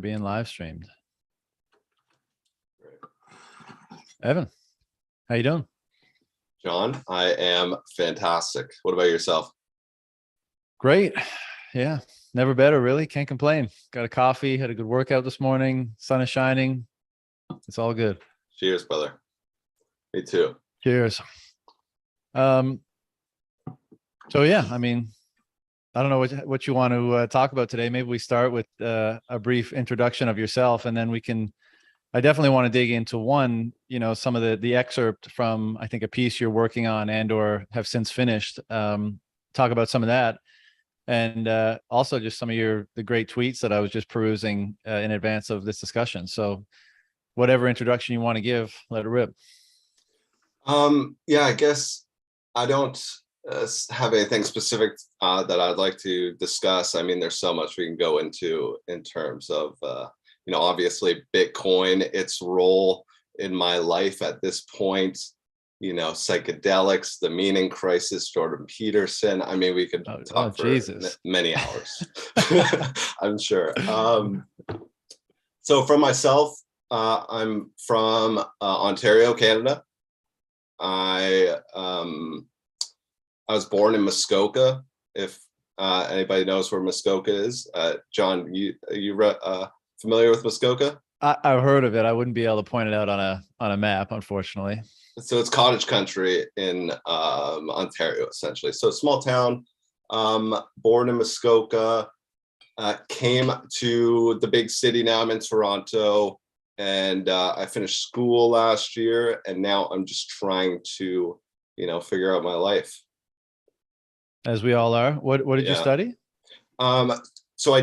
Being live streamed. Evan, how you doing? John, I am fantastic. What about yourself? Great. Yeah, never better, really. Can't complain. Got a coffee, had a good workout this morning. Sun is shining. It's all good. Cheers, brother. Me too. Cheers. So yeah, I mean, I don't know what you want to talk about today. Maybe we start with a brief introduction of yourself, and then I definitely want to dig into some of the excerpt from, I think, a piece you're working on and or have since finished. Talk about some of that. And also just some of the great tweets that I was just perusing in advance of this discussion. So whatever introduction you want to give, let it rip. Yeah, I guess I don't have anything specific that I'd like to discuss. I mean, there's so much we can go into in terms of, obviously Bitcoin, its role in my life at this point, psychedelics, the meaning crisis, Jordan Peterson. I mean, we could talk for many hours, I'm sure. So for myself, I'm from Ontario, Canada. I was born in Muskoka. If anybody knows where Muskoka is, John, you familiar with Muskoka? I've heard of it. I wouldn't be able to point it out on a map, unfortunately. So it's cottage country in Ontario, essentially. So small town, born in Muskoka, came to the big city. Now I'm in Toronto, and I finished school last year, and now I'm just trying to, figure out my life. As we all are. What did you study? So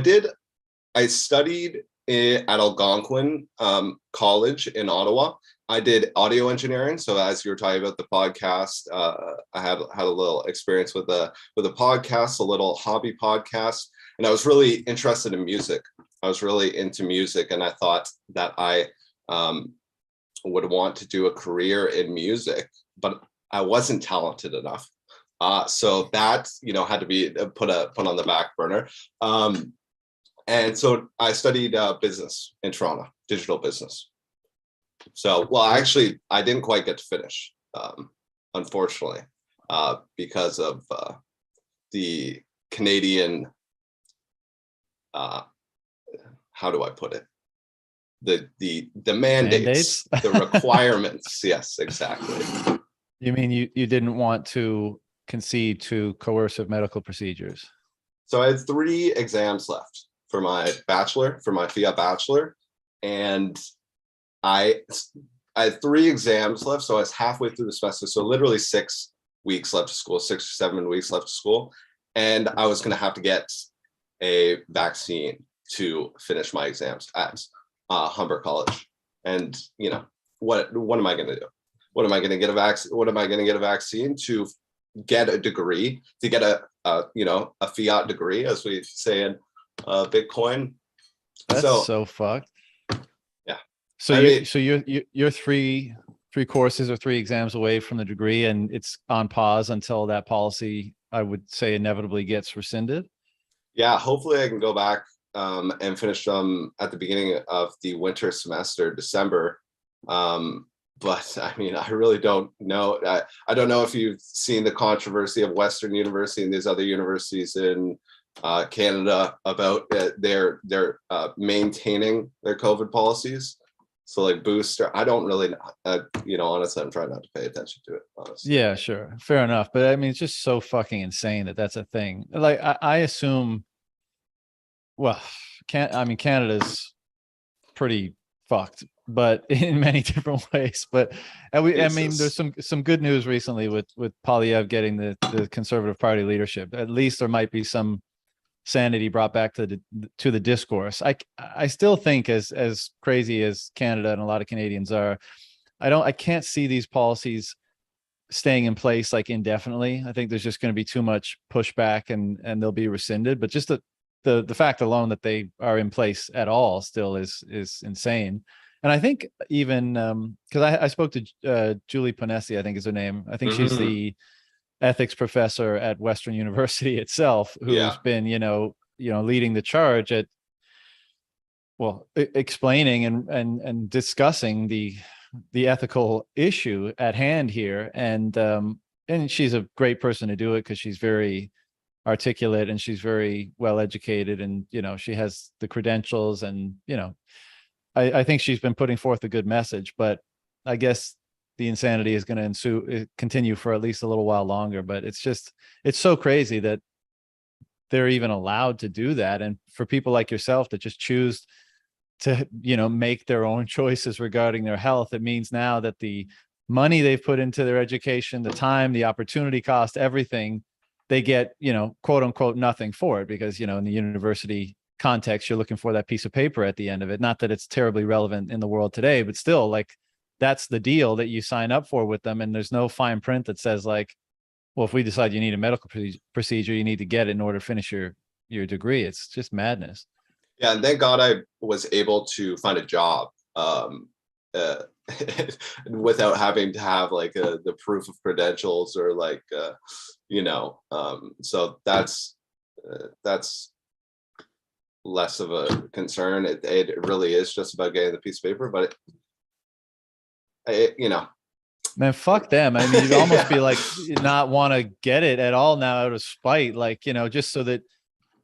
I studied at Algonquin College in Ottawa. I did audio engineering. So as you were talking about the podcast, I had a little experience with a podcast, a little hobby podcast, and I was really interested in music. I was really into music, and I thought that I would want to do a career in music, but I wasn't talented enough. So that had to be put on the back burner. And so I studied business in Toronto, digital business. So, well, actually, I didn't quite get to finish, unfortunately, because of the Canadian, how do I put it? The mandates, the requirements. Yes, exactly. You mean you didn't want to concede to coercive medical procedures? So I had 3 exams left for my bachelor, for my fiat bachelor, and I had 3 exams left, so I was halfway through the semester. So literally 6 weeks left of school, 6 or 7 weeks left of school, and I was going to have to get a vaccine to finish my exams at Humber College. And what am I going to do? What am I going to get a vaccine? What am I going to get a vaccine to get a degree, to get a fiat degree, as we say in Bitcoin? That's so fucked. Yeah. So you're 3 courses or 3 exams away from the degree, and it's on pause until that policy, I would say, inevitably gets rescinded. Yeah. Hopefully I can go back and finish them at the beginning of the winter semester, December. But I mean, I really don't know. I don't know if you've seen the controversy of Western University and these other universities in Canada about their maintaining their COVID policies. So like booster, I don't really, honestly, I'm trying not to pay attention to it, honestly. Yeah, sure. Fair enough. But I mean, it's just so fucking insane that that's a thing. Like, I assume, well, Canada's pretty fucked, but in many different ways. But I mean, there's some good news recently with Polyev getting the Conservative Party leadership. At least there might be some sanity brought back to the discourse. I still think, as crazy as Canada and a lot of Canadians are, I can't see these policies staying in place like indefinitely. I think there's just going to be too much pushback and they'll be rescinded. But just the fact alone that they are in place at all still is insane. And I think even because I spoke to Julie Ponesi, I think is her name. I think she's the ethics professor at Western University itself, who's been, leading the charge at well, explaining and discussing the ethical issue at hand here. And she's a great person to do it because she's very articulate and she's very well educated, and she has the credentials, and I think she's been putting forth a good message. But I guess the insanity is going to continue for at least a little while longer. But it's so crazy that they're even allowed to do that, and for people like yourself that just choose to make their own choices regarding their health, it means now that the money they've put into their education, the time, the opportunity cost, everything, they get quote unquote nothing for it, because in the university context you're looking for that piece of paper at the end of it. Not that it's terribly relevant in the world today, but still, like, that's the deal that you sign up for with them, and there's no fine print that says, like, well, if we decide you need a medical procedure, you need to get it in order to finish your degree. It's just madness. Yeah, and thank God I was able to find a job without having to have like the proof of credentials or like so that's less of a concern. It really is just about getting the piece of paper, but man, fuck them. I mean, you'd almost yeah. be like not want to get it at all now out of spite, like, just so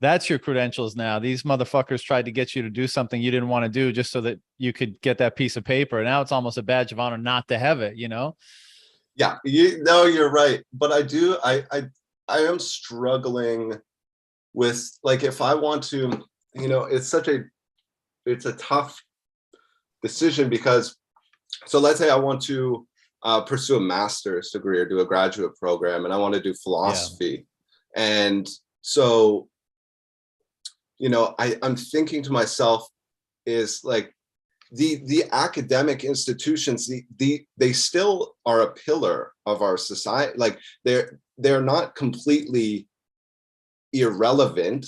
that's your credentials now. These motherfuckers tried to get you to do something you didn't want to do just so that you could get that piece of paper. Now it's almost a badge of honor not to have it, Yeah, you're right. But I am struggling with, like, if I want to, it's a tough decision, because so let's say I want to pursue a master's degree or do a graduate program, and I want to do philosophy. Yeah. And so, I'm thinking to myself, is like the academic institutions, they still are a pillar of our society. Like they're not completely irrelevant.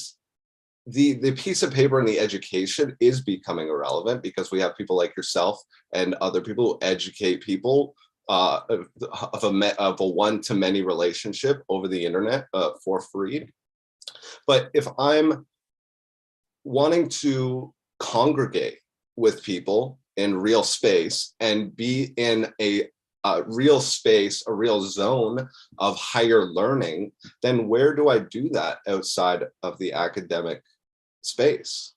The piece of paper in the education is becoming irrelevant because we have people like yourself and other people who educate people of a one-to-many relationship over the internet for free. But if I'm wanting to congregate with people in real space and be in a real space, a real zone of higher learning, then where do I do that outside of the academic space?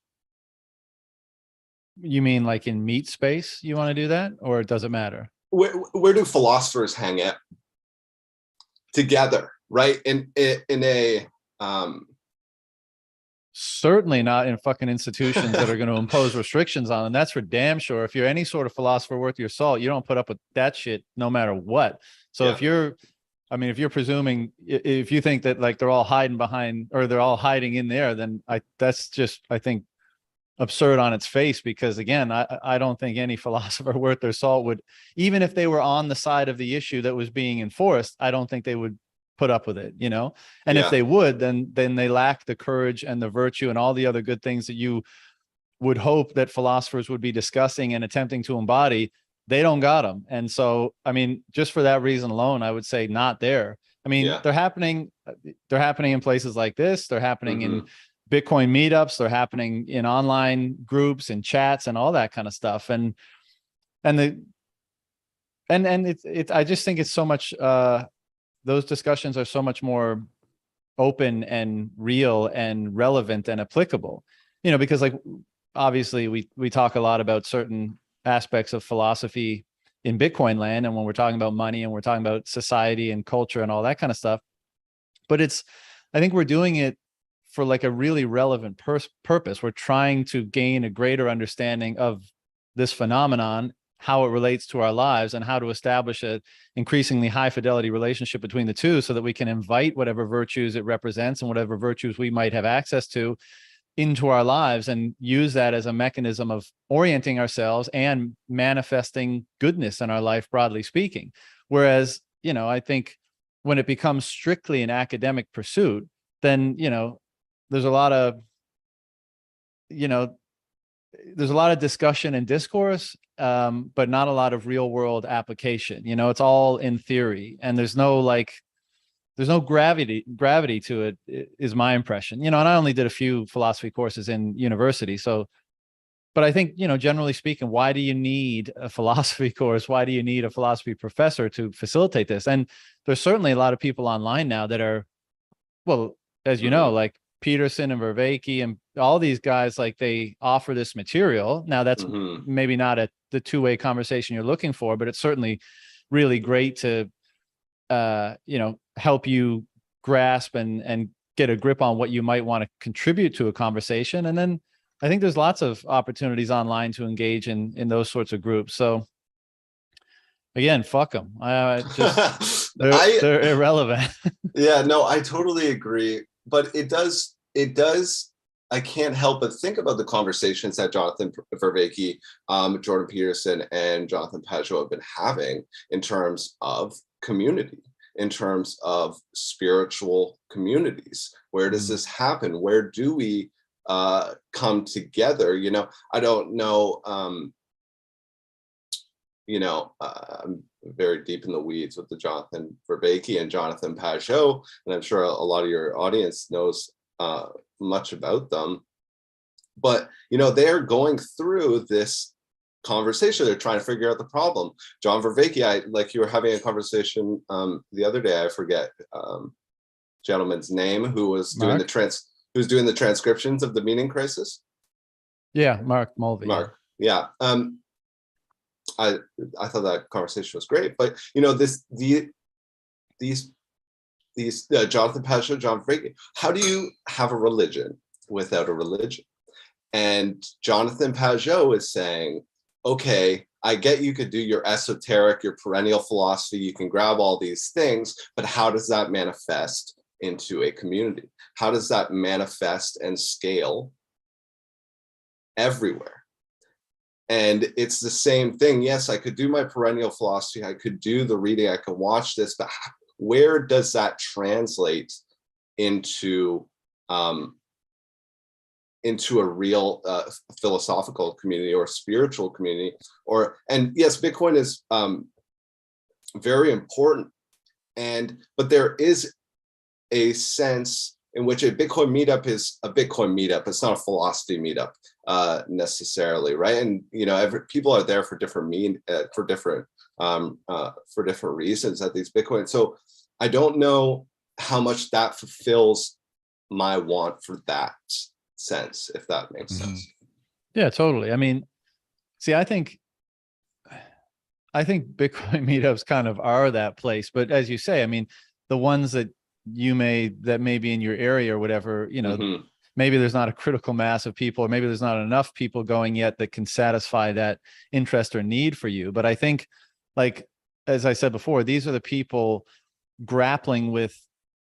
You mean like in meat space you want to do that, or does it matter? Where do philosophers hang out together, right? In a certainly not in fucking institutions that are going to impose restrictions on them. That's for damn sure. If you're any sort of philosopher worth your salt, you don't put up with that shit no matter what. So yeah. If you're presuming, if you think that like they're all hiding behind, or they're all hiding in there, then that's just, I think, absurd on its face. Because again, I don't think any philosopher worth their salt would, even if they were on the side of the issue that was being enforced, I don't think they would put up with it, and yeah. If they would, then they lack the courage and the virtue and all the other good things that you would hope that philosophers would be discussing and attempting to embody. They don't got them. And so, just for that reason alone, I would say not there. Yeah. They're happening in places like this. They're happening in Bitcoin meetups. They're happening in online groups and chats and all that kind of stuff. And I just think it's so much, those discussions are so much more open and real and relevant and applicable, because like, obviously we talk a lot about certain aspects of philosophy in Bitcoin land. And when we're talking about money and we're talking about society and culture and all that kind of stuff, but I think we're doing it for like a really relevant purpose. We're trying to gain a greater understanding of this phenomenon, how it relates to our lives, and how to establish an increasingly high fidelity relationship between the two, so that we can invite whatever virtues it represents and whatever virtues we might have access to into our lives, and use that as a mechanism of orienting ourselves and manifesting goodness in our life, broadly speaking. Whereas, I think when it becomes strictly an academic pursuit, then, there's a lot of, there's a lot of discussion and discourse, but not a lot of real world application. It's all in theory, and there's no gravity to it, is my impression. And I only did a few philosophy courses in university, so but I think, generally speaking, why do you need a philosophy course? Why do you need a philosophy professor to facilitate this? And there's certainly a lot of people online now that are, well, as you know, like Peterson and Vervaeke and all these guys, like they offer this material. Now that's maybe not the two-way conversation you're looking for, but it's certainly really great to, help you grasp and get a grip on what you might want to contribute to a conversation. And then I think there's lots of opportunities online to engage in those sorts of groups. So again, fuck them. They're irrelevant. Yeah, no, I totally agree. But it does, I can't help but think about the conversations that Jonathan Vervaeke, Jordan Peterson, and Jonathan Pageau have been having in terms of community, in terms of spiritual communities. Where does this happen? Where do we come together? I don't know. I'm very deep in the weeds with the Jonathan Vervaeke and Jonathan Pageau, and I'm sure a lot of your audience knows much about them. But they're going through this conversation. They're trying to figure out the problem. John Vervaeke, like you were having a conversation the other day. I forget gentleman's name who was doing doing the transcriptions of the Meaning Crisis. Yeah, Mark Mulvey. Mark, yeah. I thought that conversation was great, but these Jonathan Pageau, John Vervaeke, how do you have a religion without a religion? And Jonathan Pageau is saying, okay, I get you could do your esoteric, your perennial philosophy, you can grab all these things, but how does that manifest into a community? How does that manifest and scale everywhere? And it's the same thing. Yes, I could do my perennial philosophy, I could do the reading, I could watch this, but where does that translate into a real philosophical community or spiritual community? And yes, Bitcoin is very important, but there is a sense in which a Bitcoin meetup is a Bitcoin meetup. It's not a philosophy meetup necessarily, right? And people are there for different reasons at these Bitcoin. So I don't know how much that fulfills my want for that sense, if that makes sense. Yeah, totally. I mean, see, I think Bitcoin meetups kind of are that place, but as you say, I mean, the ones that may be in your area or whatever, maybe there's not a critical mass of people, or maybe there's not enough people going yet that can satisfy that interest or need for you. But I think, like, as I said before, these are the people grappling with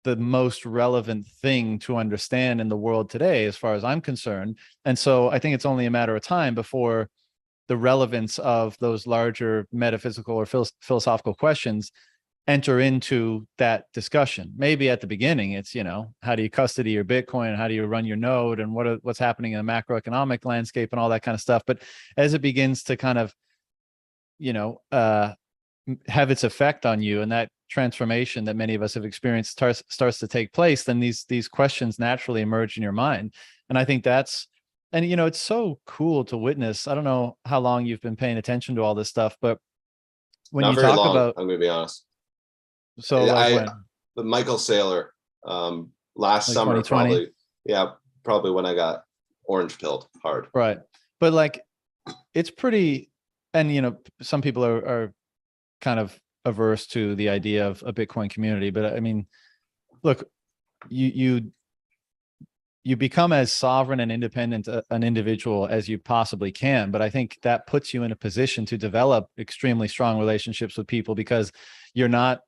the most relevant thing to understand in the world today, as far as I'm concerned. And so I think it's only a matter of time before the relevance of those larger metaphysical or philosophical questions enter into that discussion. Maybe at the beginning, it's, how do you custody your Bitcoin? How do you run your node? And what's happening in the macroeconomic landscape and all that kind of stuff. But as it begins to kind of, have its effect on you, and that transformation that many of us have experienced starts to take place, then these questions naturally emerge in your mind. And I think and it's so cool to witness. I don't know how long you've been paying attention to all this stuff, but when Not you very talk long, about, I'm going to be honest. So the Michael Saylor, last like summer, 2020? probably when I got orange pilled hard. Right. But like, it's pretty, and some people are kind of averse to the idea of a Bitcoin community, but I mean, look, you become as sovereign and independent an individual as you possibly can. But I think that puts you in a position to develop extremely strong relationships with people, because you're not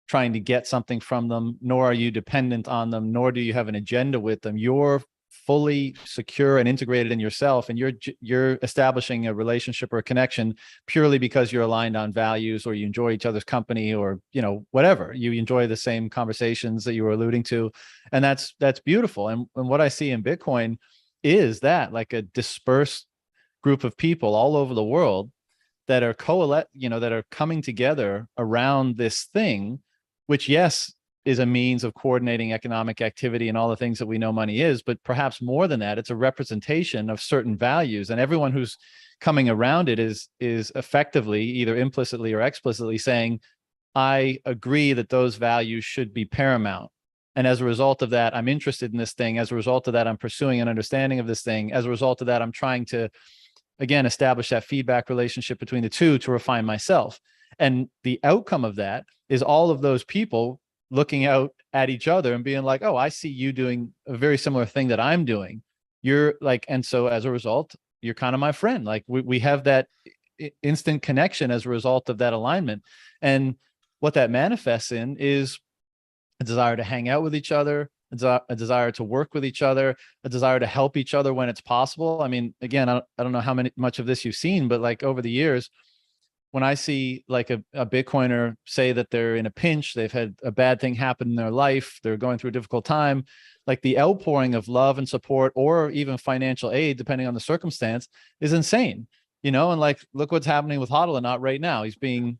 trying to get something from them, nor are you dependent on them, nor do you have an agenda with them. You're fully secure and integrated in yourself, and you're establishing a relationship or a connection purely because you're aligned on values, or you enjoy each other's company, or whatever, you enjoy the same conversations that you were alluding to. And that's beautiful. And what I see in Bitcoin is that, like, a dispersed group of people all over the world that are that are coming together around this thing, which, yes, a means of coordinating economic activity and all the things that we know money is, but perhaps more than that, it's a representation of certain values, and everyone who's coming around it is effectively, either implicitly or explicitly, saying, I agree that those values should be paramount. And as a result of that, I'm interested in this thing. As a result of that, I'm pursuing an understanding of this thing. As a result of that, I'm trying to, again, establish that feedback relationship between the two to refine myself. And the outcome of that is all of those people looking out at each other and being like, oh, I see you doing a very similar thing that I'm doing. You're like, and so as a result, you're kind of my friend. Like we have that instant connection as a result of that alignment. And what that manifests in is a desire to hang out with each other, a desire to work with each other, a desire to help each other when it's possible. I mean, again, I don't know how much of this you've seen, but like over the years, when I see like a Bitcoiner say that they're in a pinch, they've had a bad thing happen in their life, they're going through a difficult time, like the outpouring of love and support, or even financial aid, depending on the circumstance, is insane, you know? And like, look what's happening with Hodl right now. He's being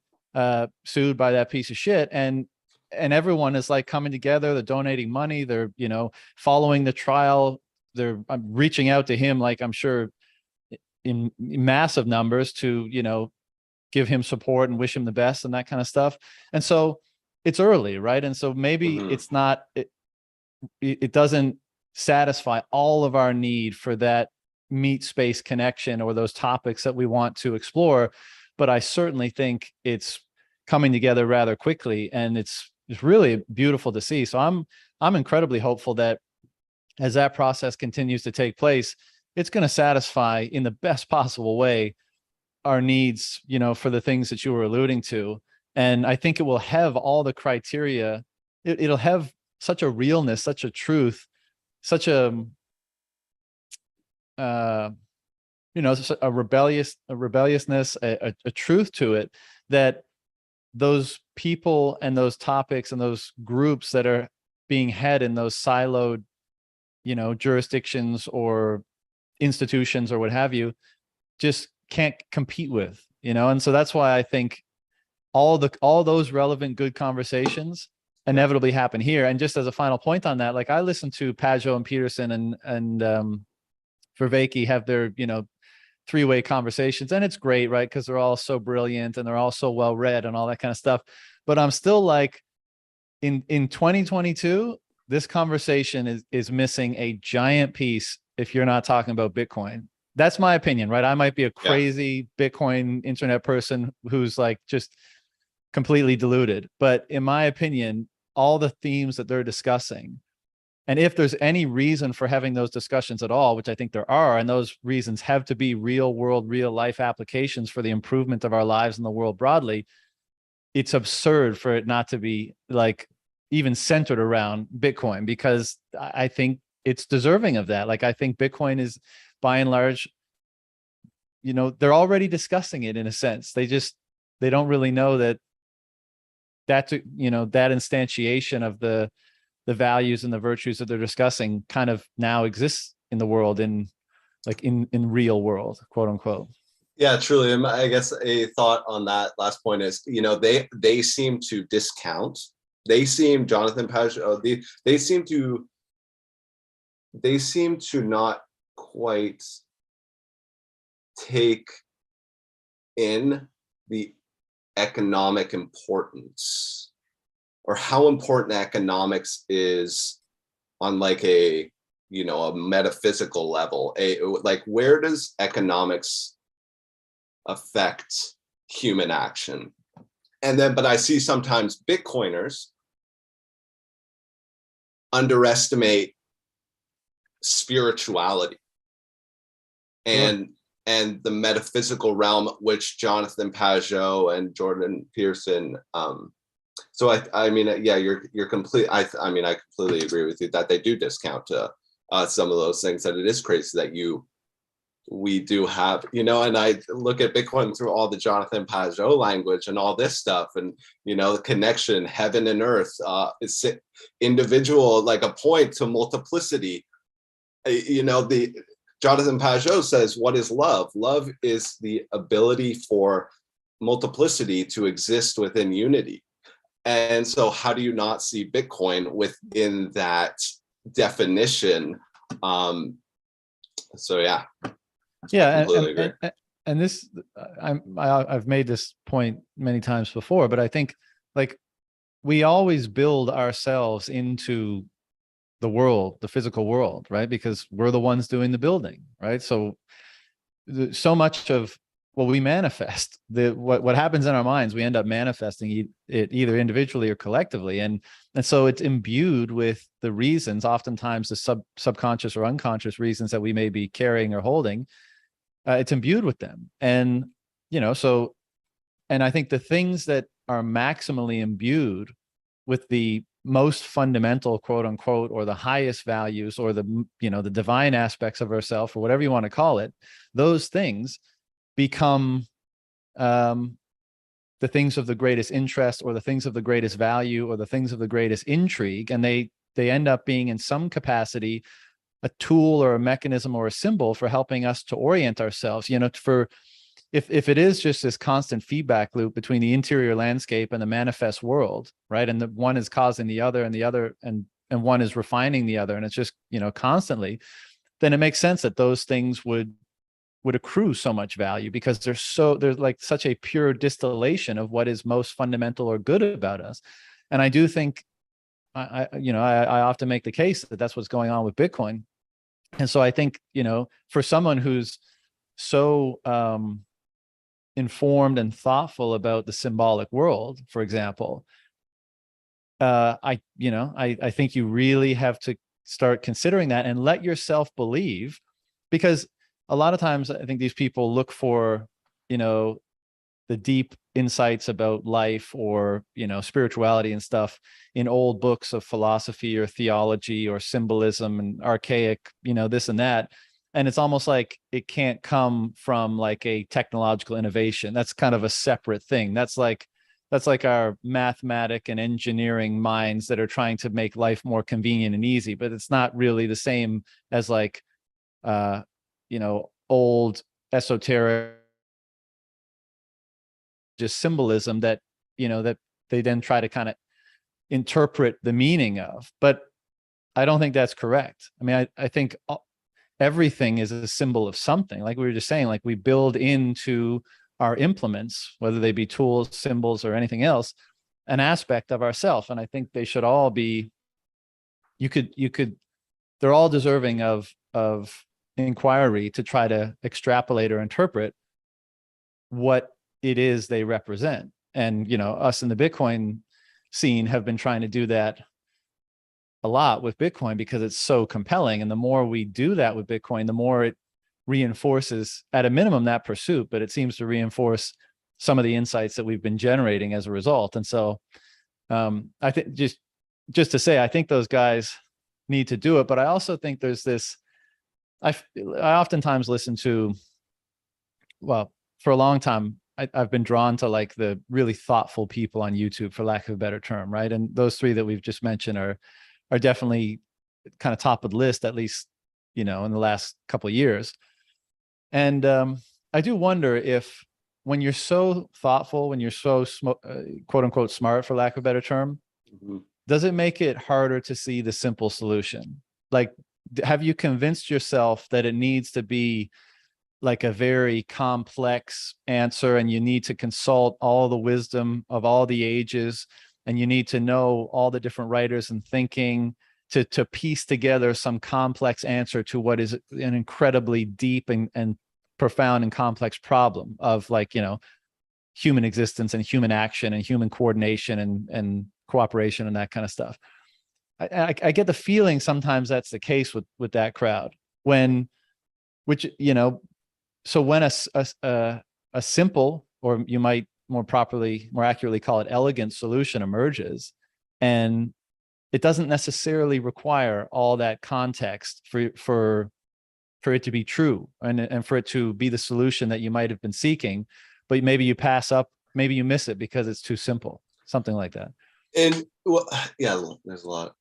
sued by that piece of shit. And everyone is like coming together, they're donating money, they're, you know, following the trial, they're reaching out to him, like I'm sure in massive numbers to, you know, give him support and wish him the best and that kind of stuff. And so it's early, right? And so maybe it's not, it doesn't satisfy all of our need for that meet space connection or those topics that we want to explore. But I certainly think it's coming together rather quickly, and it's really beautiful to see. So I'm incredibly hopeful that as that process continues to take place, it's going to satisfy in the best possible way our needs, you know, for the things that you were alluding to. And I think it will have all the criteria. It'll have such a realness, such a truth, such a, you know, a rebelliousness, a truth to it, that those people and those topics and those groups that are being had in those siloed, you know, jurisdictions or institutions or what have you, just can't compete with, you know? And so that's why I think all those relevant good conversations inevitably happen here. And just as a final point on that, like I listened to Pajo and Peterson and Vervaeke have their, you know, three-way conversations, and it's great, right? Because they're all so brilliant and they're all so well read and all that kind of stuff. But I'm still like, in 2022, this conversation is missing a giant piece if you're not talking about Bitcoin. That's my opinion, right? I might be a crazy Bitcoin internet person who's like just completely deluded, but in my opinion, all the themes that they're discussing, and if there's any reason for having those discussions at all, which I think there are, and those reasons have to be real world, real life applications for the improvement of our lives and the world broadly, it's absurd for it not to be like even centered around Bitcoin, because I think it's deserving of that. Like I think Bitcoin is, by and large, you know, they're already discussing it in a sense. They don't really know that that's, you know, that instantiation of the values and the virtues that they're discussing kind of now exists in the world, in real world, quote unquote. Yeah, truly. And I guess a thought on that last point is, you know, they seem to discount. Jonathan Pageau, they seem to not quite take in the economic importance, or how important economics is on like a, you know, a metaphysical level. Like, where does economics affect human action? And then, but I see sometimes Bitcoiners underestimate spirituality and the metaphysical realm, which Jonathan Pageau and Jordan Peterson. So I mean, yeah, you're complete. I mean, I completely agree with you that they do discount some of those things. That it is crazy that we do have, you know, and I look at Bitcoin through all the Jonathan Pageau language and all this stuff, and, you know, the connection, heaven and earth, is individual, like a point to multiplicity. You know, the Jonathan Pageau says, what is love? Love is the ability for multiplicity to exist within unity. And so how do you not see Bitcoin within that definition? So yeah. Yeah, I completely agree. and this, I've made this point many times before, but I think like we always build ourselves into the world, the physical world, right? Because we're the ones doing the building, right? So so much of what we manifest, what happens in our minds, we end up manifesting it either individually or collectively, and so it's imbued with the reasons, oftentimes the subconscious or unconscious reasons that we may be carrying or holding. It's imbued with them, and so, and I think the things that are maximally imbued with the most fundamental, quote unquote, or the highest values, or the divine aspects of ourself, or whatever you want to call it, those things become the things of the greatest interest, or the things of the greatest value, or the things of the greatest intrigue, and they end up being in some capacity a tool or a mechanism or a symbol for helping us to orient ourselves, for if it is just this constant feedback loop between the interior landscape and the manifest world, right? And the one is causing the other, and the other, and one is refining the other, and it's just, constantly, then it makes sense that those things would accrue so much value, because they're like such a pure distillation of what is most fundamental or good about us. And I do think I often make the case that that's what's going on with Bitcoin. And so I think, for someone who's so informed and thoughtful about the symbolic world, for example, I think you really have to start considering that and let yourself believe, because a lot of times I think these people look for, the deep insights about life, or, spirituality and stuff, in old books of philosophy or theology or symbolism and archaic, this and that. And it's almost like it can't come from like a technological innovation. That's kind of a separate thing. That's like our mathematic and engineering minds that are trying to make life more convenient and easy, but it's not really the same as like, old esoteric, just symbolism that, that they then try to kind of interpret the meaning of. But I don't think that's correct. I mean, I think everything is a symbol of something. Like we were just saying, like we build into our implements, whether they be tools, symbols, or anything else, an aspect of ourself. And I think they should all be, they're all deserving of inquiry to try to extrapolate or interpret what it is they represent. And, us in the Bitcoin scene have been trying to do that a lot with Bitcoin, because it's so compelling. And the more we do that with Bitcoin, the more it reinforces, at a minimum, that pursuit, but it seems to reinforce some of the insights that we've been generating as a result. And so I think just to say, I think those guys need to do it. But I also think there's this, I oftentimes listen to, well, for a long time, I've been drawn to like the really thoughtful people on YouTube, for lack of a better term, right? And those three that we've just mentioned are definitely kind of top of the list, at least, in the last couple of years. And I do wonder if, when you're so thoughtful, when you're so quote unquote smart, for lack of a better term, does it make it harder to see the simple solution? Like, have you convinced yourself that it needs to be like a very complex answer, and you need to consult all the wisdom of all the ages, and you need to know all the different writers and thinking to piece together some complex answer to what is an incredibly deep and profound and complex problem of, like, human existence and human action and human coordination and cooperation and that kind of stuff? I get the feeling sometimes that's the case with that crowd, so when a simple, or you might more accurately call it elegant, solution emerges, and it doesn't necessarily require all that context for it to be true, and for it to be the solution that you might have been seeking, but maybe you pass up, maybe you miss it because it's too simple, something like that. And well, yeah, there's a lot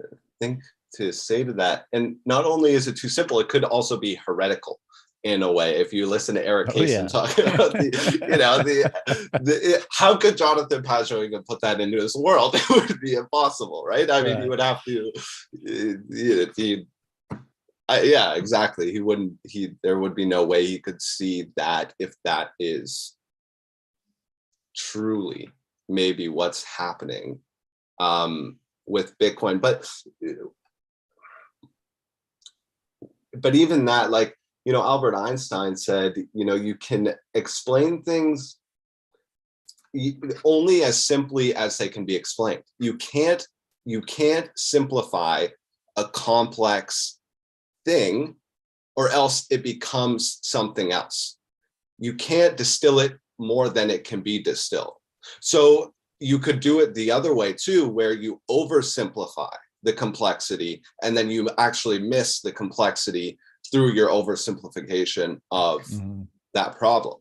I think to say to that. And not only is it too simple, it could also be heretical. in a way. If you listen to Eric Oh Kaysen yeah. talking about how could Jonathan Pageau even put that into his world? It would be impossible, right? I mean, he would have to, yeah, exactly. There would be no way he could see that if that is truly maybe what's happening with Bitcoin. But even that, like, Albert Einstein said, you can explain things only as simply as they can be explained. You can't simplify a complex thing, or else it becomes something else. You can't distill it more than it can be distilled. So you could do it the other way too, where you oversimplify the complexity and then you actually miss the complexity through your oversimplification of that problem.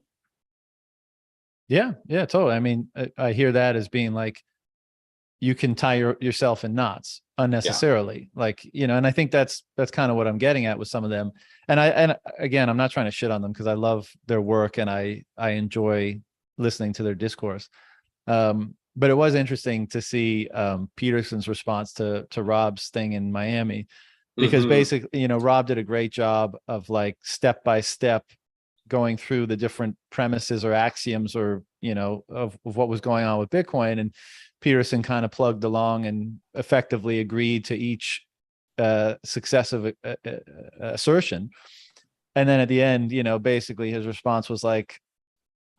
Yeah, totally. I mean, I hear that as being like, you can tie yourself in knots unnecessarily. Yeah. Like, and I think that's kind of what I'm getting at with some of them. And again, I'm not trying to shit on them because I love their work and I enjoy listening to their discourse. But it was interesting to see Peterson's response to Rob's thing in Miami, because basically, Rob did a great job of like step by step going through the different premises or axioms or, of what was going on with Bitcoin. And Peterson kind of plugged along and effectively agreed to each successive assertion. And then at the end, basically his response was like,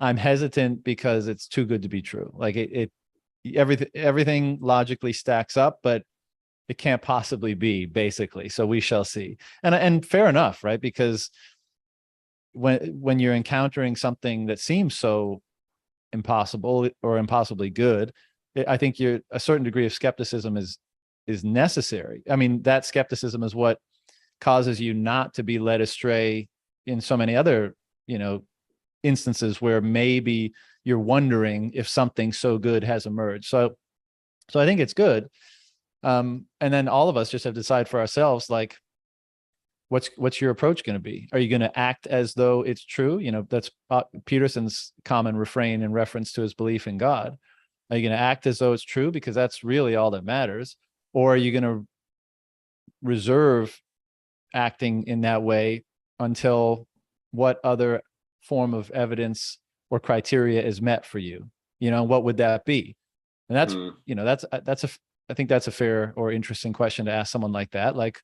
I'm hesitant because it's too good to be true. Like everything logically stacks up, but it can't possibly be, basically. So we shall see. And fair enough, right? Because when you're encountering something that seems so impossible or impossibly good, I think a certain degree of skepticism is necessary. I mean, that skepticism is what causes you not to be led astray in so many other, instances where maybe you're wondering if something so good has emerged. So I think it's good. And then all of us just have to decide for ourselves, like, what's your approach going to be? Are you going to act as though it's true? That's Peterson's common refrain in reference to his belief in God. Are you going to act as though it's true because that's really all that matters? Or are you going to reserve acting in that way until what other form of evidence or criteria is met for you? What would that be? And that's, I think that's a fair or interesting question to ask someone like that. Like,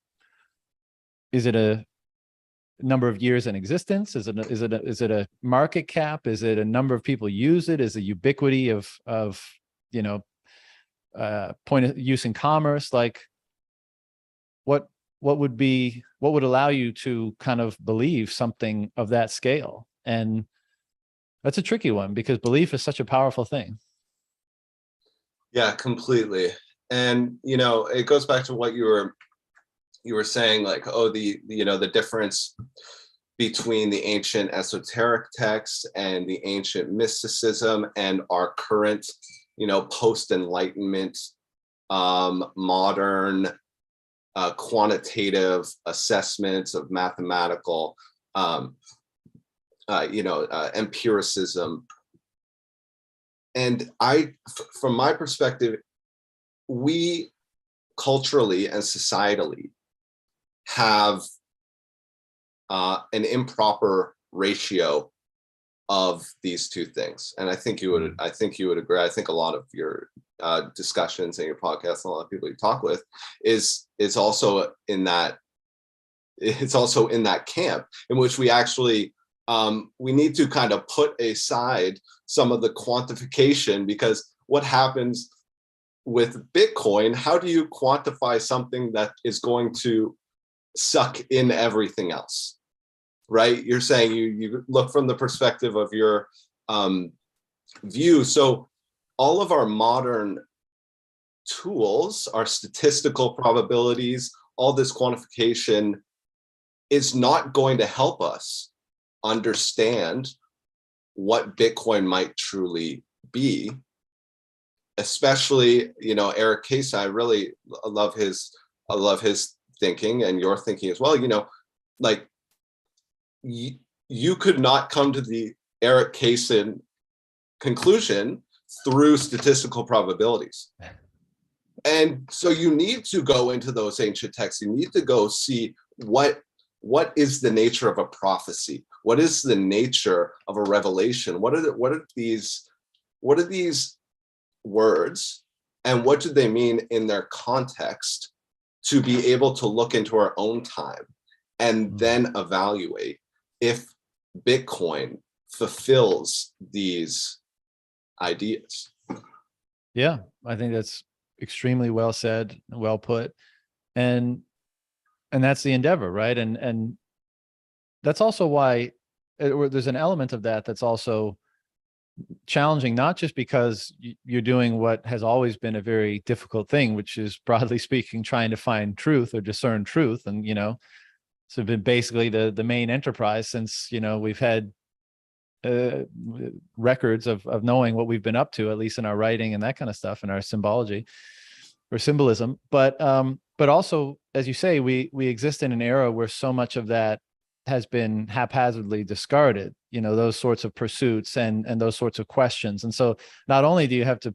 is it a number of years in existence? Is it a market cap? Is it a number of people use it? Is it ubiquity of point of use in commerce? Like, what would allow you to kind of believe something of that scale? And that's a tricky one because belief is such a powerful thing. Yeah, completely. And it goes back to what you were saying, like, the difference between the ancient esoteric texts and the ancient mysticism and our current, post-enlightenment, modern quantitative assessments of mathematical, empiricism. And from my perspective, we culturally and societally have an improper ratio of these two things, and I think you would agree. I think a lot of your discussions and your podcasts and a lot of people you talk with is also in that. It's also in that camp in which we actually we need to kind of put aside some of the quantification, because what happens with Bitcoin? How do you quantify something that is going to suck in everything else? Right? You're saying you look from the perspective of your view. So all of our modern tools, our statistical probabilities, all this quantification is not going to help us understand what Bitcoin might truly be. Especially, Eric Case, I really love his thinking and your thinking as well. Like, you could not come to the Eric Kaysen conclusion through statistical probabilities. And so you need to go into those ancient texts. You need to go see what is the nature of a prophecy? What is the nature of a revelation? What are these words, and what do they mean in their context, to be able to look into our own time and then evaluate if Bitcoin fulfills these ideas. Yeah, I think that's extremely well said, well put. And that's the endeavor, right? And that's also why there's an element of that that's also challenging, not just because you're doing what has always been a very difficult thing, which is, broadly speaking, trying to find truth or discern truth. And, so been basically the main enterprise since, we've had records of knowing what we've been up to, at least in our writing and that kind of stuff, and our symbology or symbolism. But also, as you say, we exist in an era where so much of that has been haphazardly discarded, those sorts of pursuits and those sorts of questions. And so not only do you have to,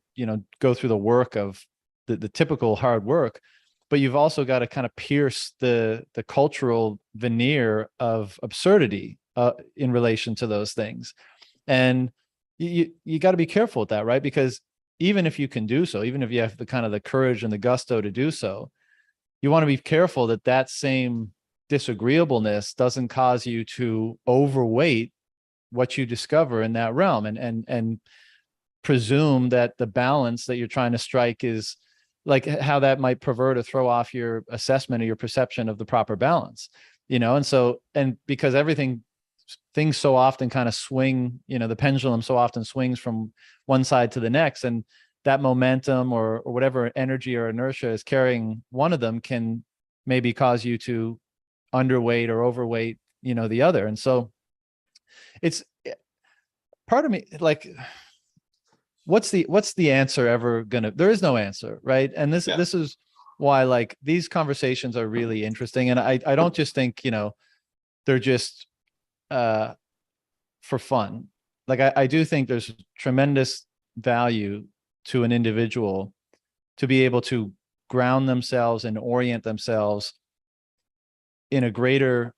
go through the work of the typical hard work, but you've also got to kind of pierce the cultural veneer of absurdity in relation to those things. And you got to be careful with that, right? Because even if you can do so, even if you have the kind of the courage and the gusto to do so, you want to be careful that that same disagreeableness doesn't cause you to overweight what you discover in that realm and presume that the balance that you're trying to strike is like how that might pervert or throw off your assessment or your perception of the proper balance, and so, and because things so often kind of swing, the pendulum so often swings from one side to the next, and that momentum or whatever energy or inertia is carrying one of them can maybe cause you to underweight or overweight, the other. And so it's part of me, like, what's the answer ever gonna, there is no answer, right? And this is why, like, these conversations are really interesting. And I don't just think, they're just for fun. Like, I do think there's tremendous value to an individual to be able to ground themselves and orient themselves in a greater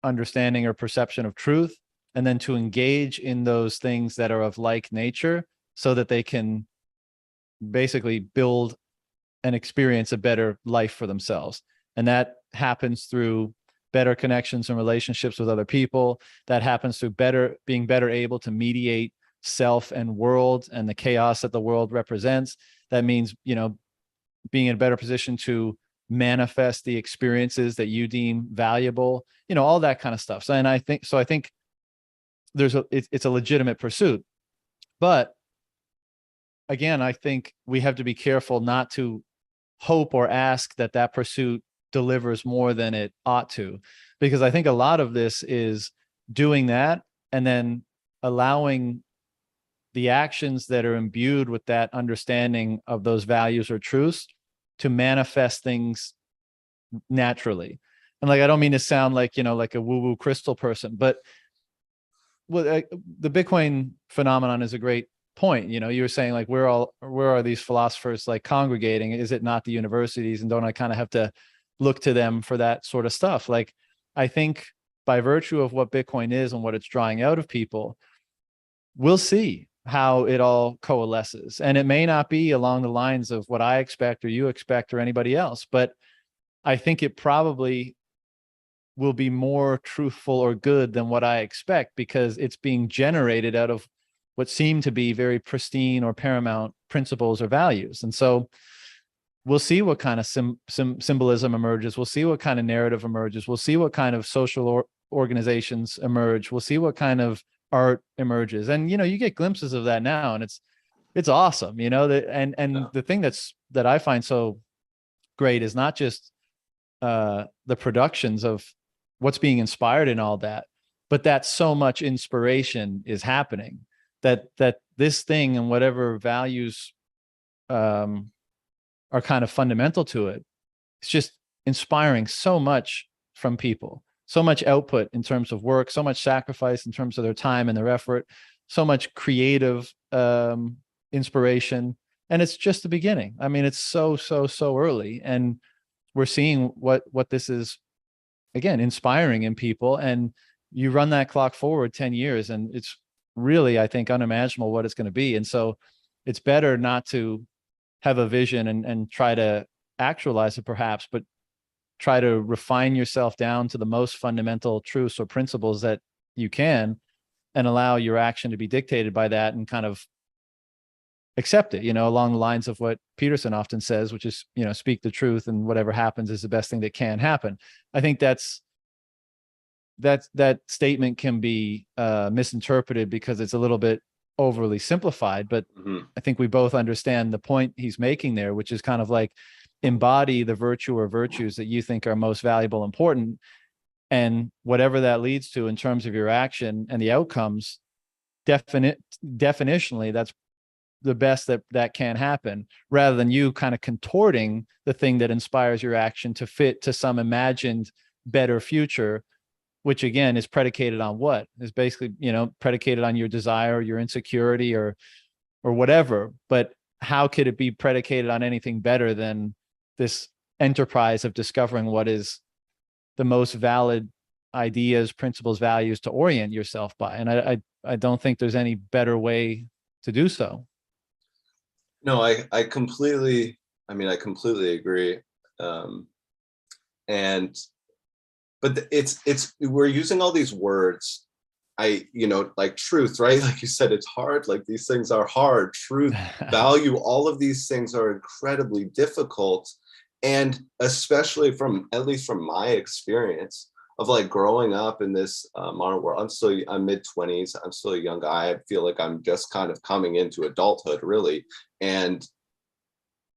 understanding or perception of truth, and then to engage in those things that are of like nature so that they can basically build and experience a better life for themselves. And that happens through better connections and relationships with other people. That happens through being better able to mediate self and world and the chaos that the world represents. That means, being in a better position to manifest the experiences that you deem valuable, all that kind of stuff. So, and I think it's a legitimate pursuit, but again, I think we have to be careful not to hope or ask that pursuit delivers more than it ought to, because I think a lot of this is doing that and then allowing the actions that are imbued with that understanding of those values or truths to manifest things naturally. And like, I don't mean to sound like, like a woo-woo crystal person, but the Bitcoin phenomenon is a great point. You were saying, like, where are these philosophers like congregating? Is it not the universities? And don't I kind of have to look to them for that sort of stuff? Like, I think by virtue of what Bitcoin is and what it's drawing out of people, we'll see how it all coalesces. And it may not be along the lines of what I expect or you expect or anybody else, but I think it probably will be more truthful or good than what I expect, because it's being generated out of what seem to be very pristine or paramount principles or values. And so we'll see what kind of symbolism emerges. We'll see what kind of narrative emerges. We'll see what kind of social organizations emerge. We'll see what kind of art emerges. And, you get glimpses of that now, and it's awesome, the thing that I find so great is not just the productions of what's being inspired in all that, but that so much inspiration is happening, that this thing and whatever values are kind of fundamental to it, it's just inspiring so much from people. so much output in terms of work, so much sacrifice in terms of their time and their effort, so much creative inspiration. And it's just the beginning. I mean, it's so early. And we're seeing what this is, again, inspiring in people. And you run that clock forward 10 years and it's really, I think, unimaginable what it's going to be. And so it's better not to have a vision and try to actualize it perhaps, but try to refine yourself down to the most fundamental truths or principles that you can, and allow your action to be dictated by that, and kind of accept it, along the lines of what Peterson often says, which is, speak the truth and whatever happens is the best thing that can happen. I think that statement can be misinterpreted because it's a little bit overly simplified, but I think we both understand the point he's making there, which is kind of like, embody the virtue or virtues that you think are most valuable, important, and whatever that leads to in terms of your action and the outcomes, definitionally, that's the best that can happen, rather than you kind of contorting the thing that inspires your action to fit to some imagined better future, which again is predicated on what is basically, predicated on your desire, your insecurity, or whatever. But how could it be predicated on anything better than this enterprise of discovering what is the most valid ideas, principles, values to orient yourself by? And I don't think there's any better way to do so. No, I completely agree. But we're using all these words, like truth, right? Like you said, it's hard. Like these things are hard. Truth, value, all of these things are incredibly difficult. And especially at least from my experience of like growing up in this modern world, I'm mid-20s. I'm still a young guy. I feel like I'm just kind of coming into adulthood, really. And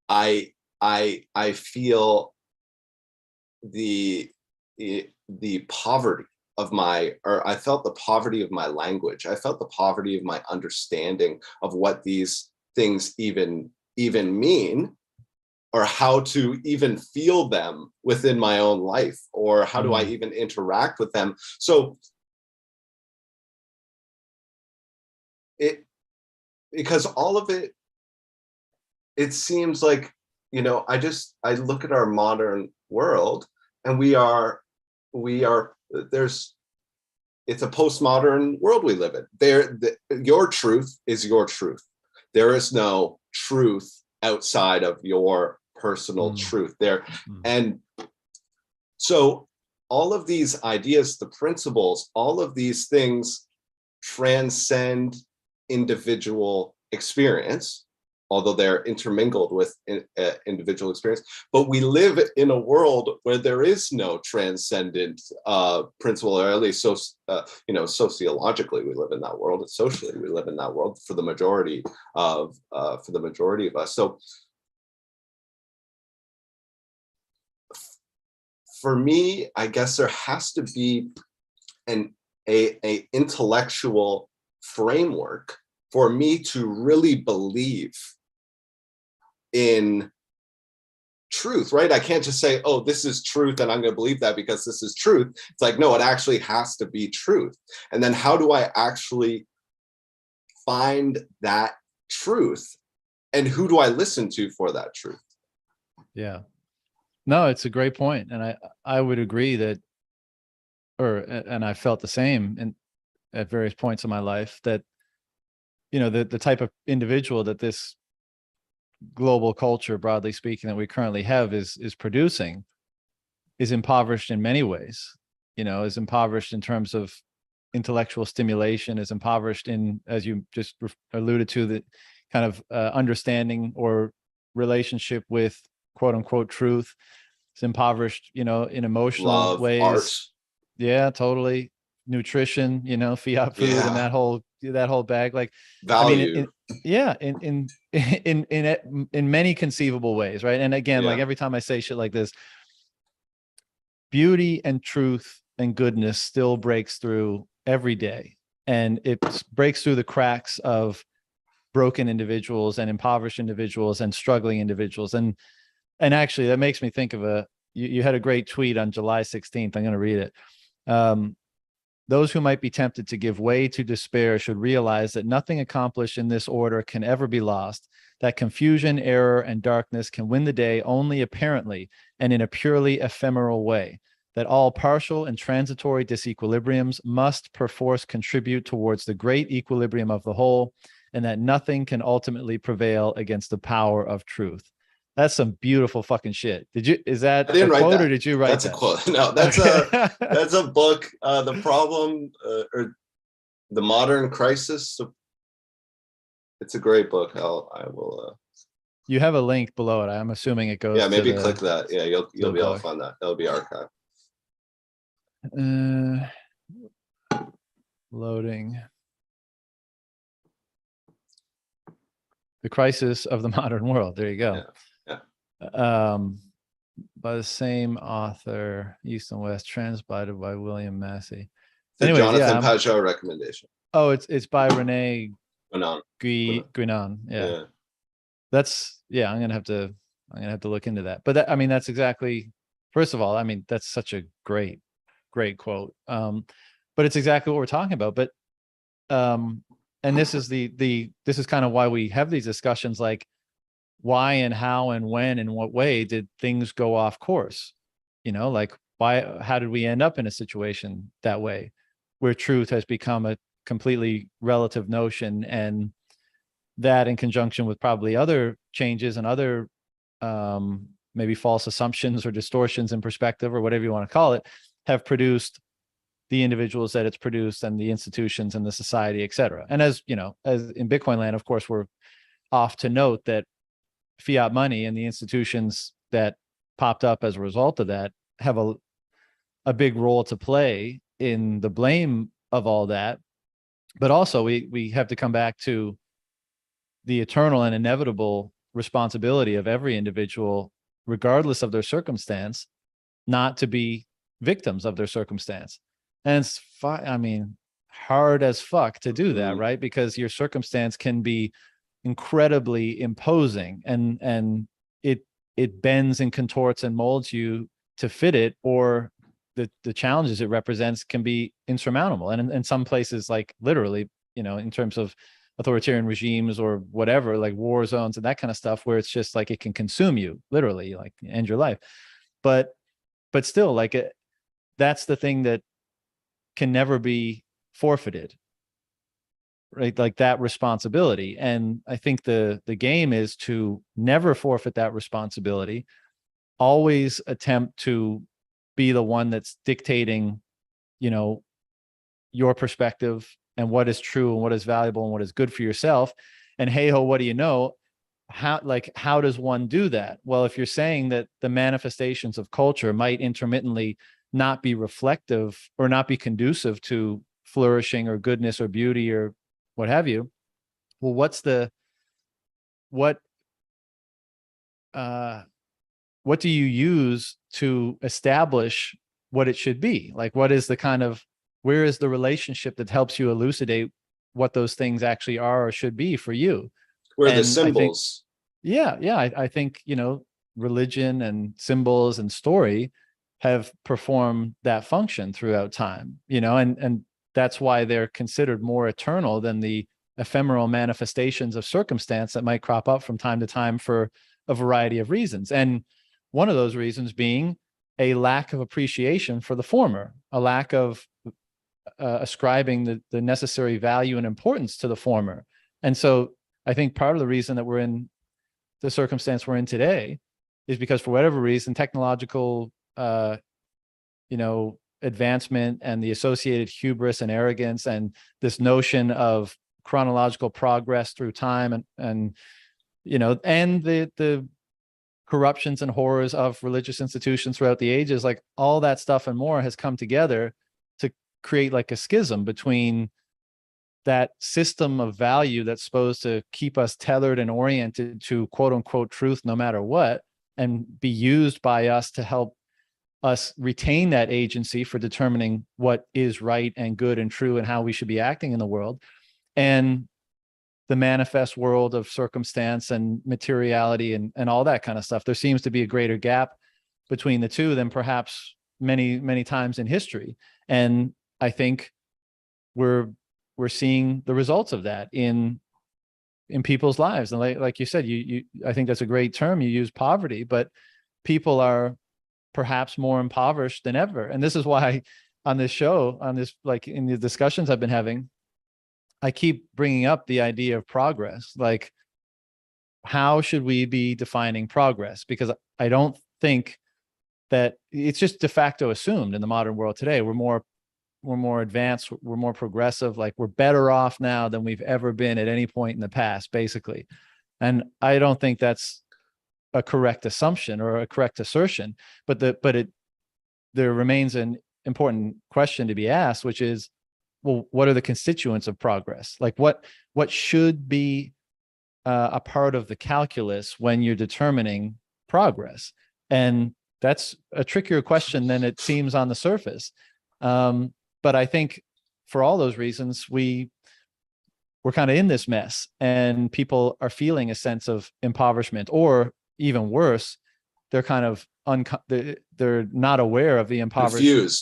I feel the poverty of I felt the poverty of my language. I felt the poverty of my understanding of what these things even mean, or how to even feel them within my own life, or how do I even interact with them. So because all of it seems like, I look at our modern world, and it's a postmodern world we live in. Your truth is your truth. There is no truth outside of your personal truth there. And so all of these ideas, the principles, all of these things transcend individual experience, although they're intermingled with individual experience. But we live in a world where there is no transcendent principle, or at least sociologically we live in that world, and socially we live in that world for the majority of us. So for me, I guess there has to be a intellectual framework for me to really believe in truth, right? I can't just say, oh, this is truth and I'm going to believe that because this is truth. It's like, no, it actually has to be truth. And then how do I actually find that truth? And who do I listen to for that truth? Yeah. No, it's a great point. And I would agree that, and I felt the same at various points in my life, that, the type of individual that this global culture, broadly speaking, that we currently have is producing, is impoverished in many ways. Is impoverished in terms of intellectual stimulation, is impoverished in, as you just alluded to, the kind of understanding or relationship with quote unquote truth. It's impoverished, in emotional Love, ways. art. Yeah, totally. Nutrition, fiat food, and that whole bag. Like, value. In many conceivable ways, right? And again, like every time I say shit like this, beauty and truth and goodness still breaks through every day, and it breaks through the cracks of broken individuals and impoverished individuals and struggling individuals. And actually, that makes me think of you had a great tweet on July 16th. I'm going to read it. Those who might be tempted to give way to despair should realize that nothing accomplished in this order can ever be lost, that confusion, error, and darkness can win the day only apparently and in a purely ephemeral way, that all partial and transitory disequilibriums must perforce contribute towards the great equilibrium of the whole, and that nothing can ultimately prevail against the power of truth. That's some beautiful fucking shit. Is that a quote or did you write that? That's a quote. No, that's that's a book. The problem or the modern crisis. It's a great book. I will. You have a link below it. I'm assuming it goes. Yeah, maybe click that. Yeah, you'll be able to find that. That'll be archived. Loading. The Crisis of the Modern World. There you go. Yeah. By the same author, East and West, translated by William Massey. Anyways, Jonathan Pajot recommendation. Oh, it's by Renee Guinan. Yeah. That's I'm gonna have to look into that. But that, I mean, that's exactly. First of all, I mean, that's such a great quote. But it's exactly what we're talking about. But and this is this is kind of why we have these discussions, like why and how and when and what way did things go off course? You know, like how did we end up in a situation that way, where truth has become a completely relative notion, and that in conjunction with probably other changes and other maybe false assumptions or distortions in perspective or whatever you want to call it, have produced the individuals that it's produced and the institutions and the society, et cetera. And as you know, as in Bitcoin land, of course, we're off to note that fiat money and the institutions that popped up as a result of that have a big role to play in the blame of all that. But also we have to come back to the eternal and inevitable responsibility of every individual, regardless of their circumstance, not to be victims of their circumstance. And it's hard as fuck to do that, right? Because your circumstance can be incredibly imposing, and it bends and contorts and molds you to fit it, or the challenges it represents can be insurmountable. And in some places, like literally, you know, in terms of authoritarian regimes or whatever, like war zones and that kind of stuff, where it's just like it can consume you, literally, like end your life. But still, like that's the thing that can never be forfeited, right? Like that responsibility. And I think the game is to never forfeit that responsibility, always attempt to be the one that's dictating, you know, your perspective and what is true and what is valuable and what is good for yourself. And hey ho, what do you know? How does one do that? Well, if you're saying that the manifestations of culture might intermittently not be reflective or not be conducive to flourishing or goodness or beauty or what have you, well, what do you use to establish what it should be? Like, what is the kind of, where is the relationship that helps you elucidate what those things actually are or should be for you? Where are the symbols? I think, you know, religion and symbols and story have performed that function throughout time, you know, and that's why they're considered more eternal than the ephemeral manifestations of circumstance that might crop up from time to time for a variety of reasons. And one of those reasons being a lack of appreciation for the former, a lack of ascribing the necessary value and importance to the former. And so I think part of the reason that we're in the circumstance we're in today is because, for whatever reason, technological advancement and the associated hubris and arrogance and this notion of chronological progress through time and the corruptions and horrors of religious institutions throughout the ages, like all that stuff and more has come together to create like a schism between that system of value that's supposed to keep us tethered and oriented to quote unquote truth no matter what, and be used by us to help us retain that agency for determining what is right and good and true and how we should be acting in the world, and the manifest world of circumstance and materiality and all that kind of stuff. There seems to be a greater gap between the two than perhaps many times in history. And I think we're seeing the results of that in people's lives. And like you said, you I think that's a great term. You use poverty, but people are perhaps more impoverished than ever. And this is why on this show, on this, like in the discussions I've been having, I keep bringing up the idea of progress. Like, how should we be defining progress? Because I don't think that it's just de facto assumed in the modern world today. We're more advanced, we're more progressive, like we're better off now than we've ever been at any point in the past, basically. And I don't think that's a correct assumption or a correct assertion, but there remains an important question to be asked, which is, well, what are the constituents of progress? Like what should be a part of the calculus when you're determining progress? And that's a trickier question than it seems on the surface. But I think for all those reasons, we're kind of in this mess, and people are feeling a sense of impoverishment, or even worse, they're kind of they're not aware of the impoverishment,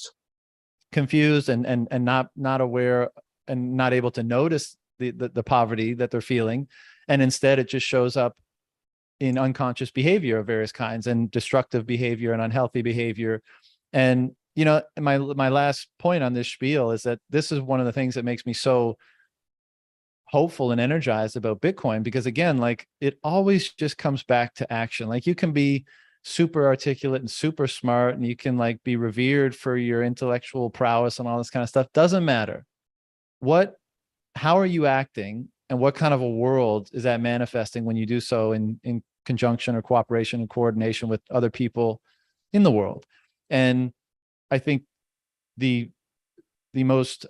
confused and not aware and not able to notice the poverty that they're feeling. And instead it just shows up in unconscious behavior of various kinds, and destructive behavior and unhealthy behavior. And, you know, my last point on this spiel is that this is one of the things that makes me so hopeful and energized about Bitcoin, because again, like, it always just comes back to action. Like, you can be super articulate and super smart, and you can like be revered for your intellectual prowess and all this kind of stuff. Doesn't matter. How are you acting, and what kind of a world is that manifesting when you do so in conjunction or cooperation and coordination with other people in the world? And I think the most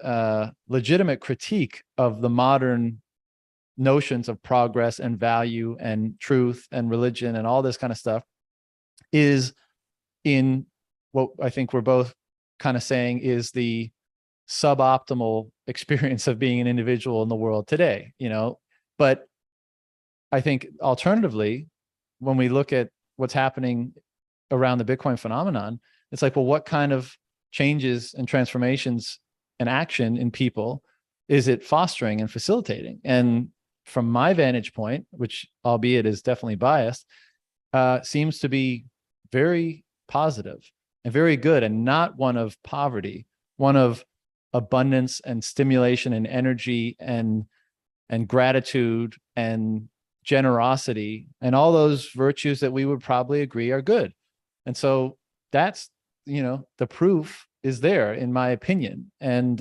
legitimate critique of the modern notions of progress and value and truth and religion and all this kind of stuff is in what I think we're both kind of saying is the suboptimal experience of being an individual in the world today, you know. But I think alternatively, when we look at what's happening around the Bitcoin phenomenon, it's like, well, what kind of changes and transformations and action in people is it fostering and facilitating? And from my vantage point, which albeit is definitely biased, seems to be very positive and very good, and not one of poverty, one of abundance and stimulation and energy and gratitude and generosity and all those virtues that we would probably agree are good. And so that's, you know, the proof is there, in my opinion. And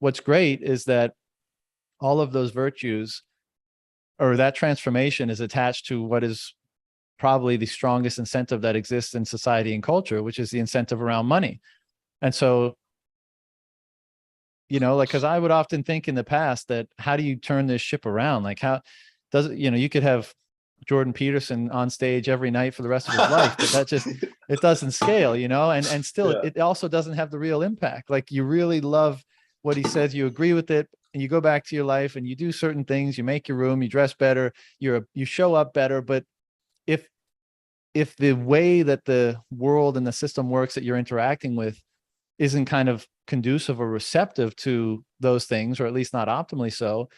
what's great is that all of those virtues, or that transformation, is attached to what is probably the strongest incentive that exists in society and culture, which is the incentive around money. And so, you know, like, because I would often think in the past that, how do you turn this ship around? Like, how does it, you know, you could have Jordan Peterson on stage every night for the rest of his life, but that just, it doesn't scale, you know, and still, it also doesn't have the real impact. Like, you really love what he says, you agree with it, and you go back to your life and you do certain things, you make your room, you dress better, you show up better. But if the way that the world and the system works that you're interacting with isn't kind of conducive or receptive to those things, or at least not optimally so,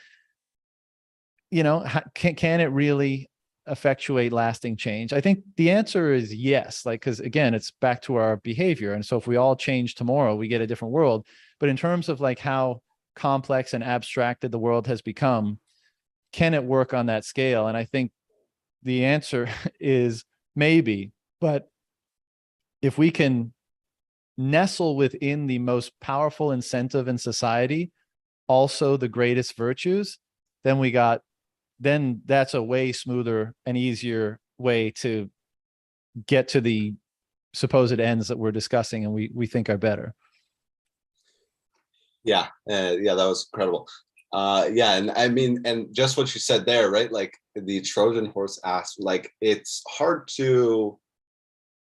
you know, can it really effectuate lasting change? I think the answer is yes. Like, because again, it's back to our behavior. And so if we all change tomorrow, we get a different world. But in terms of like how complex and abstracted the world has become, can it work on that scale? And I think the answer is maybe. But if we can nestle within the most powerful incentive in society, also the greatest virtues, then that's a way smoother and easier way to get to the supposed ends that we're discussing and we think are better. Yeah, that was incredible. Yeah, and I mean, and just what you said there, right? Like the Trojan horse asked, like, it's hard to,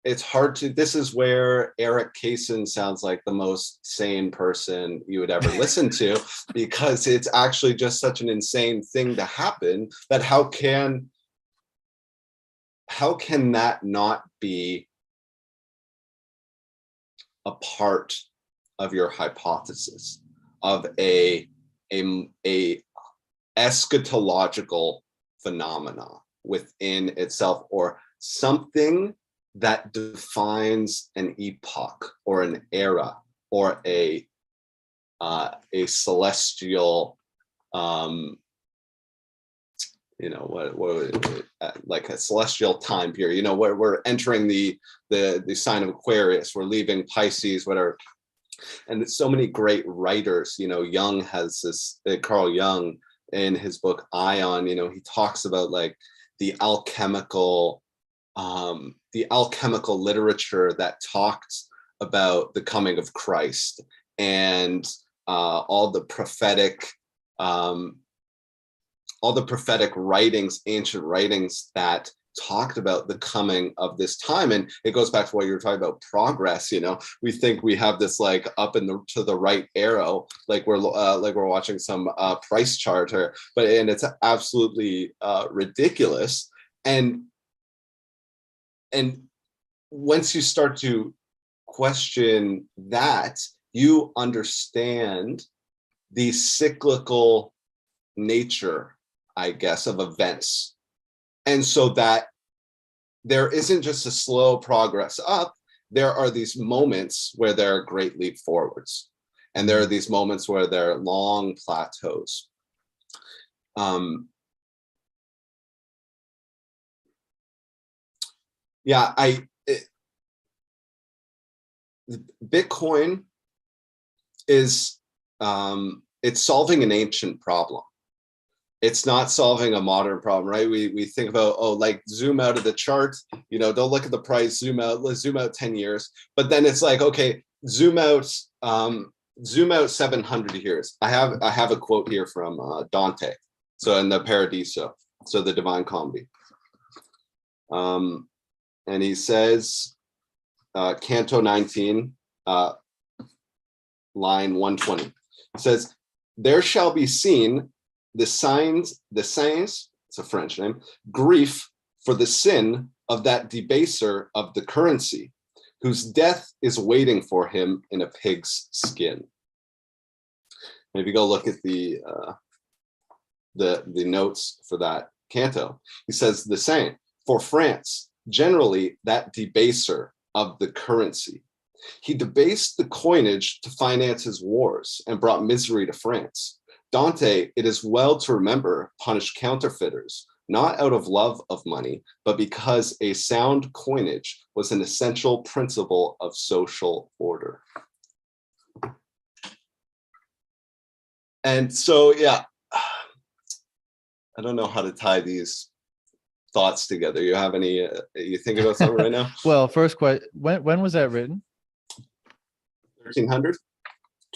this is where Eric Kaysen sounds like the most sane person you would ever listen to, because it's actually just such an insane thing to happen, that how can that not be a part of your hypothesis of a eschatological phenomena within itself, or something that defines an epoch or an era or a celestial, like a celestial time period, where we're entering the sign of Aquarius, we're leaving Pisces, whatever. And so many great writers, Jung has this, Carl Jung in his book Ion, he talks about like the alchemical literature that talks about the coming of Christ, and all the prophetic writings, ancient writings that talked about the coming of this time. And it goes back to what you were talking about, progress. We think we have this like up to the right arrow, like we're watching some price chart here, and it's absolutely ridiculous. And once you start to question that, you understand the cyclical nature, I guess, of events. And so that there isn't just a slow progress up, there are these moments where there are great leap forwards. And there are these moments where there are long plateaus. Bitcoin is, it's solving an ancient problem. It's not solving a modern problem, right? We think about, like zoom out of the chart, don't look at the price, let's zoom out 10 years. But then it's like, okay, zoom out 700 years. I have a quote here from Dante. So in the Paradiso, so the Divine Comedy. And he says, Canto 19, line 120. It says, there shall be seen the signs, it's a French name, grief for the sin of that debaser of the currency, whose death is waiting for him in a pig's skin. And if you go look at the notes for that canto, he says the same, for France, generally that debaser of the currency. He debased the coinage to finance his wars and brought misery to France. Dante, it is well to remember, punished counterfeiters, not out of love of money, but because a sound coinage was an essential principle of social order. And so, I don't know how to tie these thoughts together. You have any, you think about something right now? Well, first question, when was that written? 1300?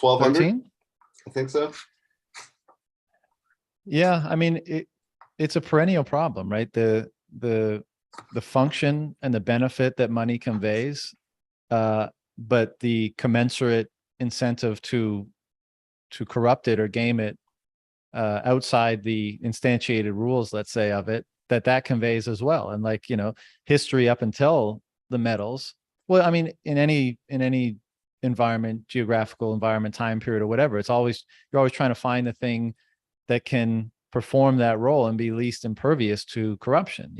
1200? 13? I think so. Yeah, I mean, it's a perennial problem, right? The function and the benefit that money conveys, but the commensurate incentive to corrupt it or game it outside the instantiated rules, let's say, of it, that conveys as well. And like, history up until the metals, well, I mean, in any environment, geographical environment, time period, or whatever, you're always trying to find the thing that can perform that role and be least impervious to corruption,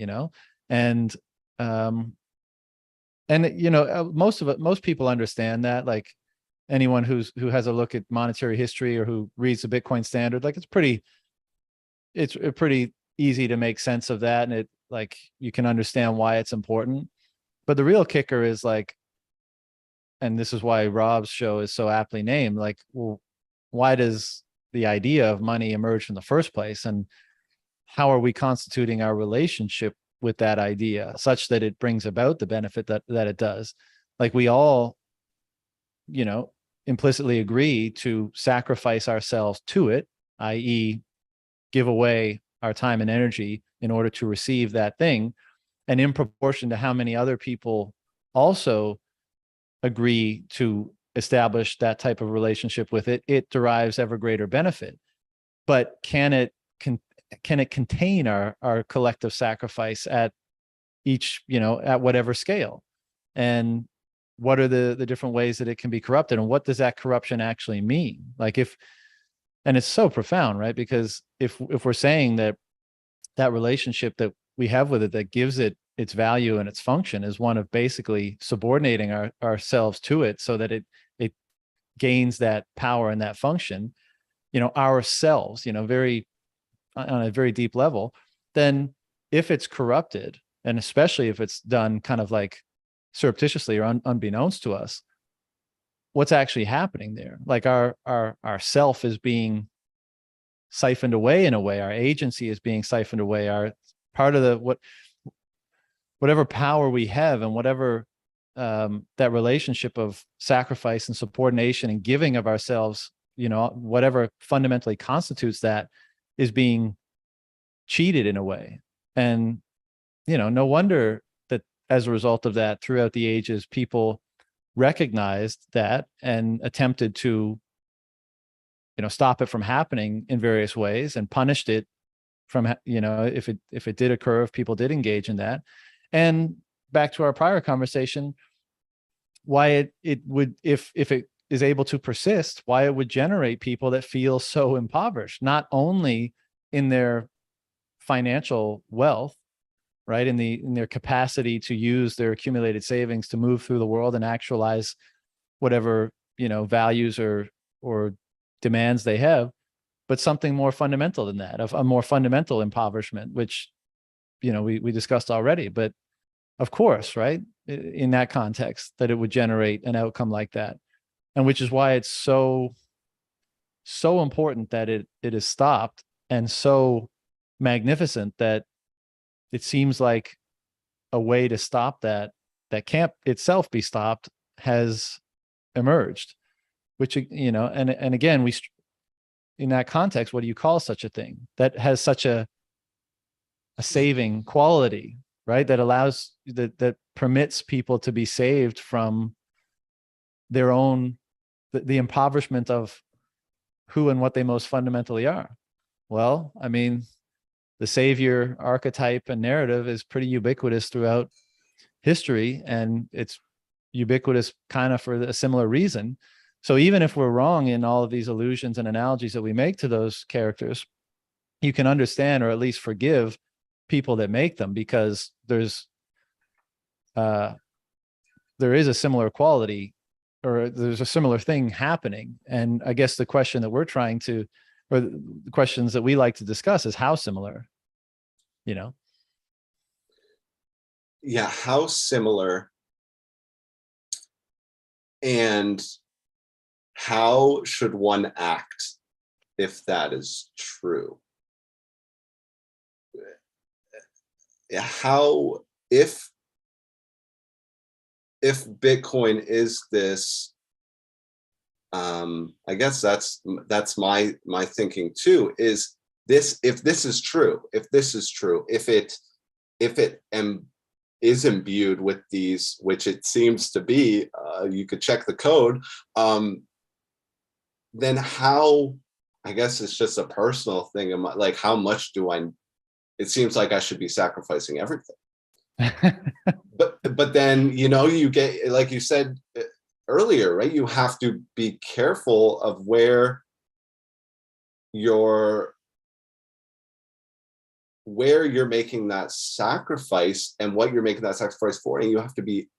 and most people understand that. Like anyone who has a look at monetary history or who reads the Bitcoin Standard, like it's pretty easy to make sense of that, and it, like, you can understand why it's important. But the real kicker is like, and this is why Rob's show is so aptly named, like, well, why does the idea of money emerge in the first place, and how are we constituting our relationship with that idea such that it brings about the benefit that it does? Like, we all, implicitly agree to sacrifice ourselves to it, i.e. give away our time and energy in order to receive that thing. And in proportion to how many other people also agree to establish that type of relationship with it, it derives ever greater benefit. But can it contain our collective sacrifice at each, at whatever scale? And what are the different ways that it can be corrupted, and what does that corruption actually mean? Like and it's so profound, right? Because if we're saying that relationship that we have with it, that gives it its value and its function, is one of basically subordinating ourselves to it so that it gains that power and that function, ourselves, very on a very deep level, then if it's corrupted, and especially if it's done kind of like surreptitiously or unbeknownst to us, what's actually happening there? Like our self is being siphoned away in a way. Our agency is being siphoned away. Our part of whatever power we have, and whatever that relationship of sacrifice and subordination and giving of ourselves, whatever fundamentally constitutes that, is being cheated in a way. And, no wonder that as a result of that, throughout the ages, people recognized that and attempted to, stop it from happening in various ways, and punished it from, if it did occur, if people did engage in that. And back to our prior conversation, why it would, if it is able to persist, why it would generate people that feel so impoverished, not only in their financial wealth, right, in their capacity to use their accumulated savings to move through the world and actualize whatever, values or demands they have, but something more fundamental than that, of a more fundamental impoverishment, which, we discussed already. But of course, right, in that context, that it would generate an outcome like that. And which is why it's so important that it is stopped, and so magnificent that it seems like a way to stop that can't itself be stopped has emerged, which, and again, in that context, what do you call such a thing that has such a saving quality, right? That allows, that permits people to be saved from their own, the impoverishment of who and what they most fundamentally are. Well, I mean, the savior archetype and narrative is pretty ubiquitous throughout history, and it's ubiquitous kind of for a similar reason. So even if we're wrong in all of these allusions and analogies that we make to those characters, you can understand, or at least forgive, people that make them, because there is a similar quality, or there's a similar thing happening. And I guess the question that we're trying to, or the questions that we like to discuss, is how similar, Yeah, how similar, and how should one act if that is true? How, if Bitcoin is this, I guess that's my thinking too, is this, if this is true, if it is imbued with these, which it seems to be, you could check the code, then how, I guess it's just a personal thing, like, how much do it seems like I should be sacrificing everything. but then, you get, like you said earlier, right, you have to be careful of where you're making that sacrifice and what you're making that sacrifice for. And you have to be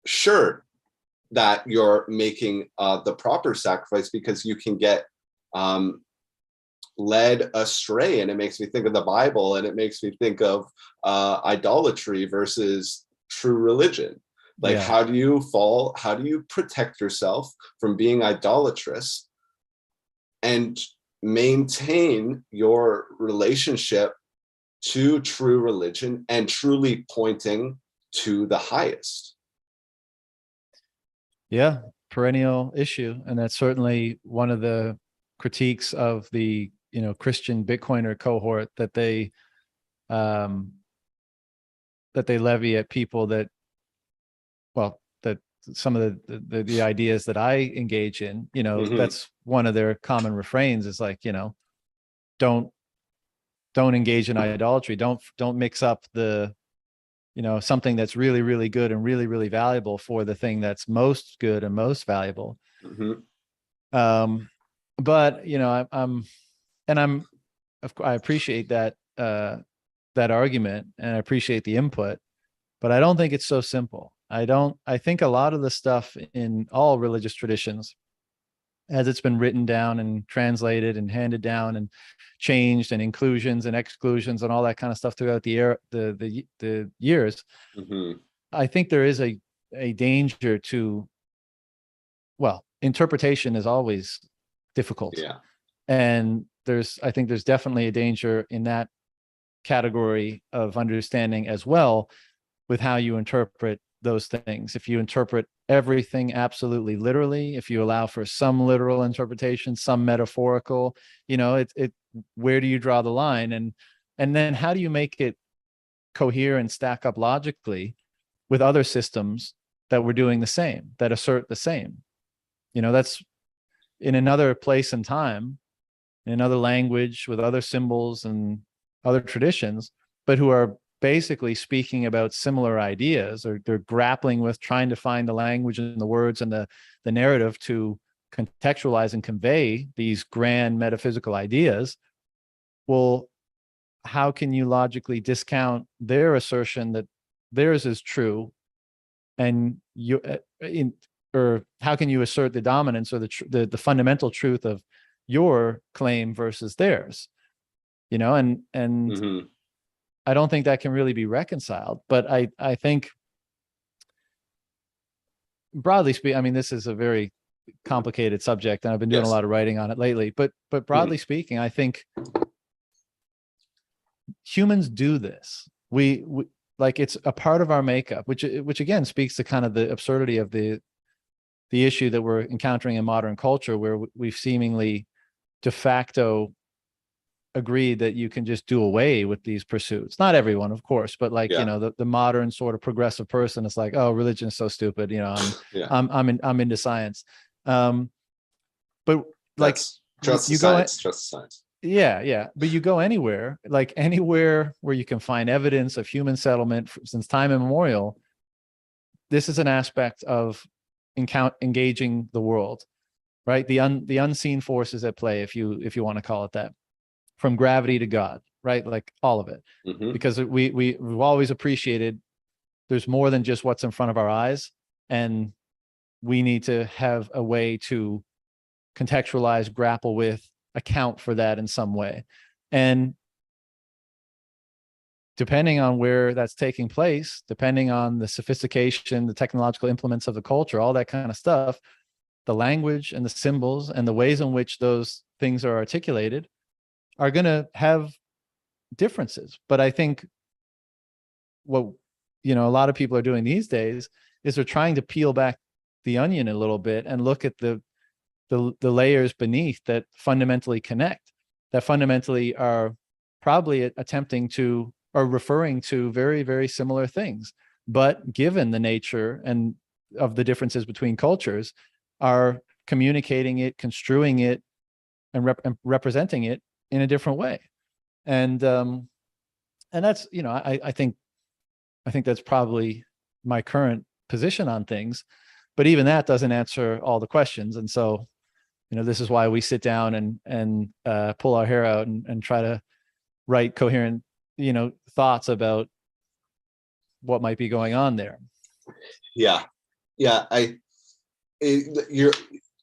sure that you're making the proper sacrifice, because you can get led astray. And it makes me think of the Bible, and it makes me think of idolatry versus true religion. Like, Yeah. how do you protect yourself from being idolatrous and maintain your relationship to true religion and truly pointing to the highest? Yeah, perennial issue. And that's certainly one of the critiques of the, Christian Bitcoiner cohort, that they levy at people that, well, that some of the ideas that I engage in, that's one of their common refrains, is like, don't engage in idolatry. Don't mix up the something that's really, really good and really, really valuable for the thing that's most good and most valuable. But I appreciate that argument, and I appreciate the input, but I don't think it's so simple. I think a lot of the stuff in all religious traditions, as it's been written down and translated and handed down and changed, and inclusions and exclusions and all that kind of stuff throughout the years, I think there is a danger to, well, interpretation is always difficult. And I think there's definitely a danger in that category of understanding as well, with how you interpret those things. If you interpret everything absolutely literally, if you allow for some literal interpretation, some metaphorical, where do you draw the line? And then how do you make it cohere and stack up logically with other systems that were doing the same, that assert the same? That's in another place and time, in another language, with other symbols and other traditions, but who are basically speaking about similar ideas, or they're grappling with trying to find the language and the words and the narrative to contextualize and convey these grand metaphysical ideas. Well, how can you logically discount their assertion that theirs is true, and or how can you assert the dominance or the fundamental truth of your claim versus theirs? And I don't think that can really be reconciled. But I think, broadly speaking, this is a very complicated subject, and I've been doing a lot of writing on it lately. But broadly speaking, I think humans do this. We like, it's a part of our makeup, which again speaks to kind of the absurdity of the issue that we're encountering in modern culture, where we've seemingly de facto agreed that you can just do away with these pursuits. Not everyone, of course, but the modern sort of progressive person is like, oh, religion is so stupid. I'm into science. But like, trust the science. Yeah. But you go anywhere where you can find evidence of human settlement since time immemorial, this is an aspect of engaging the world, right? The unseen forces at play, if you want to call it that. From gravity to God, right? Like all of it. Because we've always appreciated there's more than just what's in front of our eyes, and we need to have a way to contextualize, grapple with, account for that in some way. And depending on where that's taking place, depending on the sophistication, the technological implements of the culture, all that kind of stuff, the language and the symbols and the ways in which those things are articulated are going to have differences. But I think what a lot of people are doing these days is they're trying to peel back the onion a little bit and look at the layers beneath that fundamentally connect, that fundamentally are probably attempting to, or referring to, very, very similar things, but given the nature and of the differences between cultures, are communicating it, construing it, and representing it in a different way. And that's, I think that's probably my current position on things, but even that doesn't answer all the questions. And so, this is why we sit down and pull our hair out and try to write coherent, thoughts about what might be going on there. Yeah.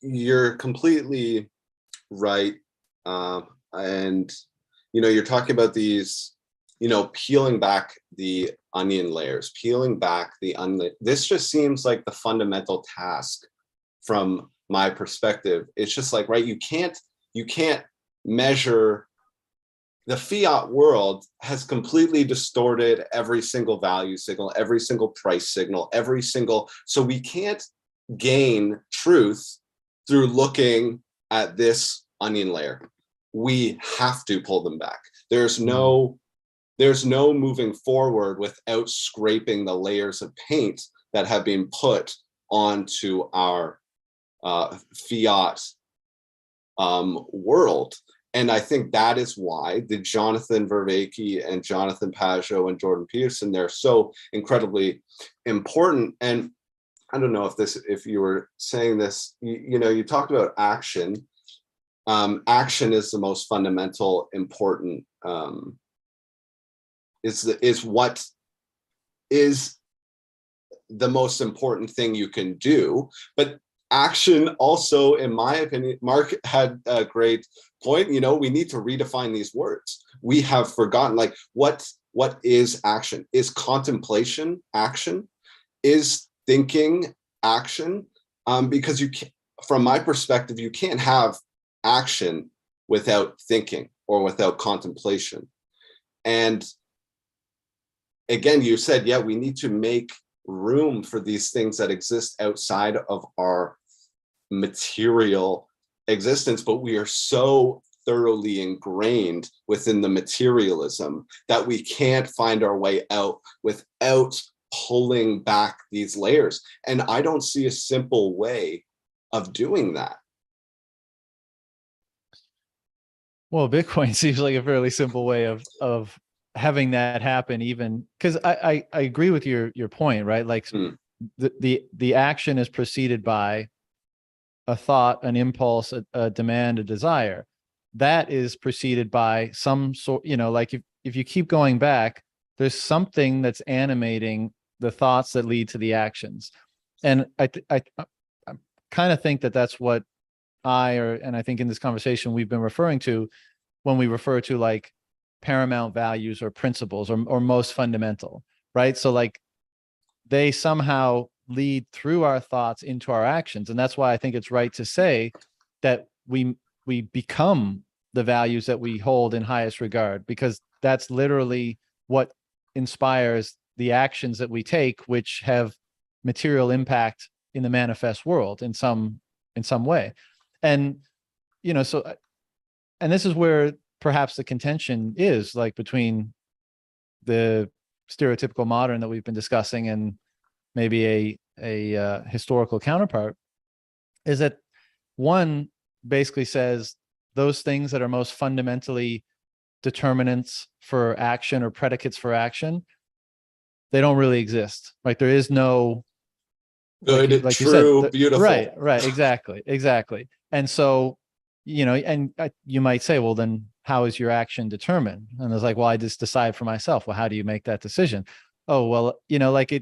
You're completely right. And you're talking about these, peeling back the onion layers, this just seems like the fundamental task from my perspective. It's just like, right, you can't measure. The fiat world has completely distorted every single value signal, every single price signal, so we can't gain truth through looking at this onion layer. We have to pull them back. There's no moving forward without scraping the layers of paint that have been put onto our fiat world. And I think that is why the Jonathan Vervaeke and Jonathan Pajot and Jordan Peterson, they're so incredibly important. And I don't know if you were saying this, you talked about action. Action is the most fundamental, important, is what is the most important thing you can do. But action also, in my opinion, Mark had a great point, we need to redefine these words. We have forgotten, like, what is action? Is contemplation action? Is thinking action? Because you can, from my perspective, you can't have action without thinking or without contemplation. And again, you said, yeah, we need to make room for these things that exist outside of our material existence, but we are so thoroughly ingrained within the materialism that we can't find our way out without pulling back these layers. And I don't see a simple way of doing that. Well, Bitcoin seems like a fairly simple way of having that happen, even because I agree with your point, right? Like the action is preceded by a thought, an impulse, a demand, a desire. That is preceded by some sort, like if you keep going back, there's something that's animating the thoughts that lead to the actions. And I kind of think that that's what and I think in this conversation we've been referring to when we refer to like paramount values or principles or most fundamental, right? So like they somehow lead through our thoughts into our actions. And that's why I think it's right to say that we become the values that we hold in highest regard, because that's literally what inspires the actions that we take, which have material impact in the manifest world in some way. And, so, and this is where perhaps the contention is, like, between the stereotypical modern that we've been discussing and maybe a historical counterpart, is that one basically says those things that are most fundamentally determinants for action or predicates for action, they don't really exist. Like there is no good, like true, you said, beautiful. Right, exactly. And so, and you might say, well, then how is your action determined? And it's like, well, I just decide for myself. Well, how do you make that decision? Oh, well, like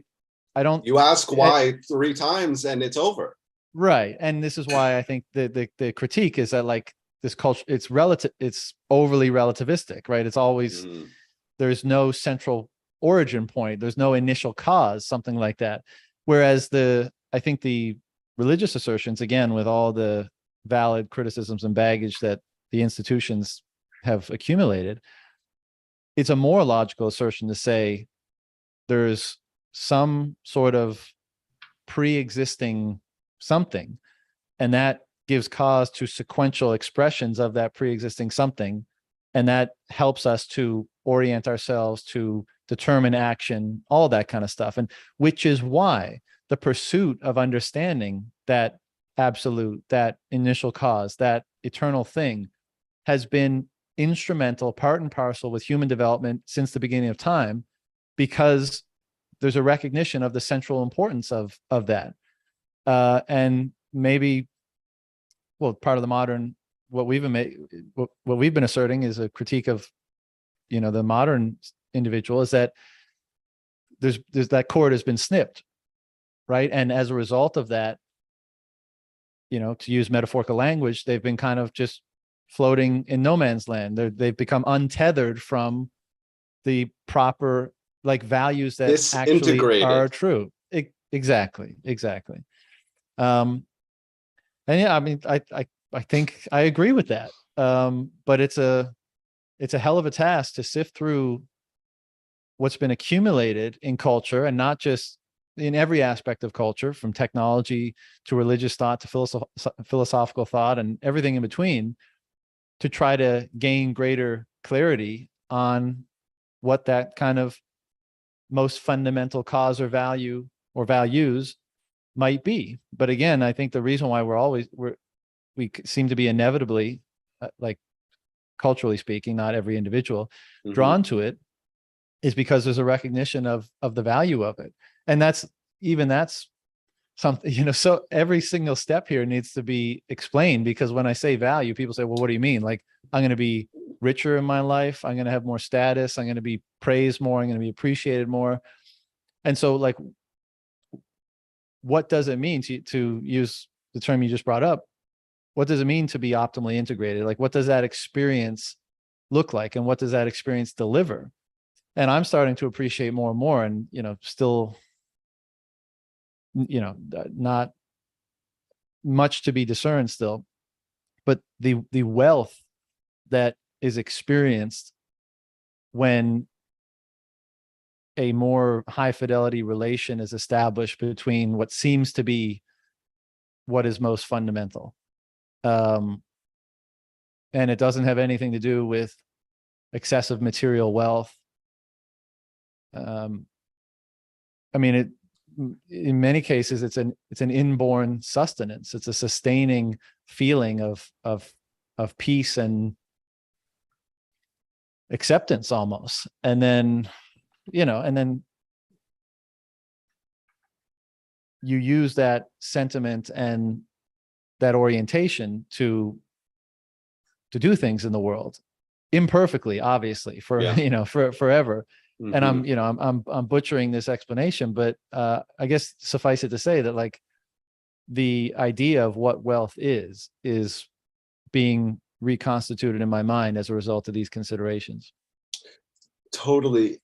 I don't. You ask why 3 times and it's over. Right. And this is why I think the critique is that, like, this culture, it's overly relativistic, right? It's always, there's no central origin point. There's no initial cause, something like that. Whereas I think the religious assertions, again, with all the valid criticisms and baggage that the institutions have accumulated, it's a more logical assertion to say there's some sort of pre-existing something, and that gives cause to sequential expressions of that pre-existing something, and that helps us to orient ourselves, to determine action, all that kind of stuff. And which is why the pursuit of understanding that absolute, that initial cause, that eternal thing, has been instrumental, part and parcel with human development since the beginning of time, because there's a recognition of the central importance of that. And maybe, well, part of the modern, what we've been asserting is a critique of, the modern individual, is that there's that cord has been snipped, right? And as a result of that, to use metaphorical language, they've been kind of just floating in no man's land. They've become untethered from the proper, like, values that actually are true. Exactly. And yeah, I mean, I think I agree with that. But it's a hell of a task to sift through what's been accumulated in culture, and not just in every aspect of culture, from technology to religious thought to philosophical thought and everything in between, to try to gain greater clarity on what that kind of most fundamental cause or value or values might be. But again, I think the reason why we seem to be inevitably like culturally speaking, not every individual, Mhm. drawn to it, is because there's a recognition of the value of it. And that's something, so every single step here needs to be explained, because when I say value, people say, well, what do you mean? Like, I'm going to be richer in my life. I'm going to have more status. I'm going to be praised more. I'm going to be appreciated more. And so, like, what does it mean to use the term you just brought up? What does it mean to be optimally integrated? Like, what does that experience look like? And what does that experience deliver? And I'm starting to appreciate more and more, and, still, not much to be discerned still, but the wealth that is experienced when a more high fidelity relation is established between what seems to be what is most fundamental. And it doesn't have anything to do with excessive material wealth. I mean, in many cases, it's an inborn sustenance. It's a sustaining feeling of peace and acceptance almost. And then, you use that sentiment and that orientation to do things in the world, imperfectly, obviously, for for forever. Mhm. And I'm butchering this explanation, but I guess suffice it to say that, like, the idea of what wealth is being reconstituted in my mind as a result of these considerations. Totally.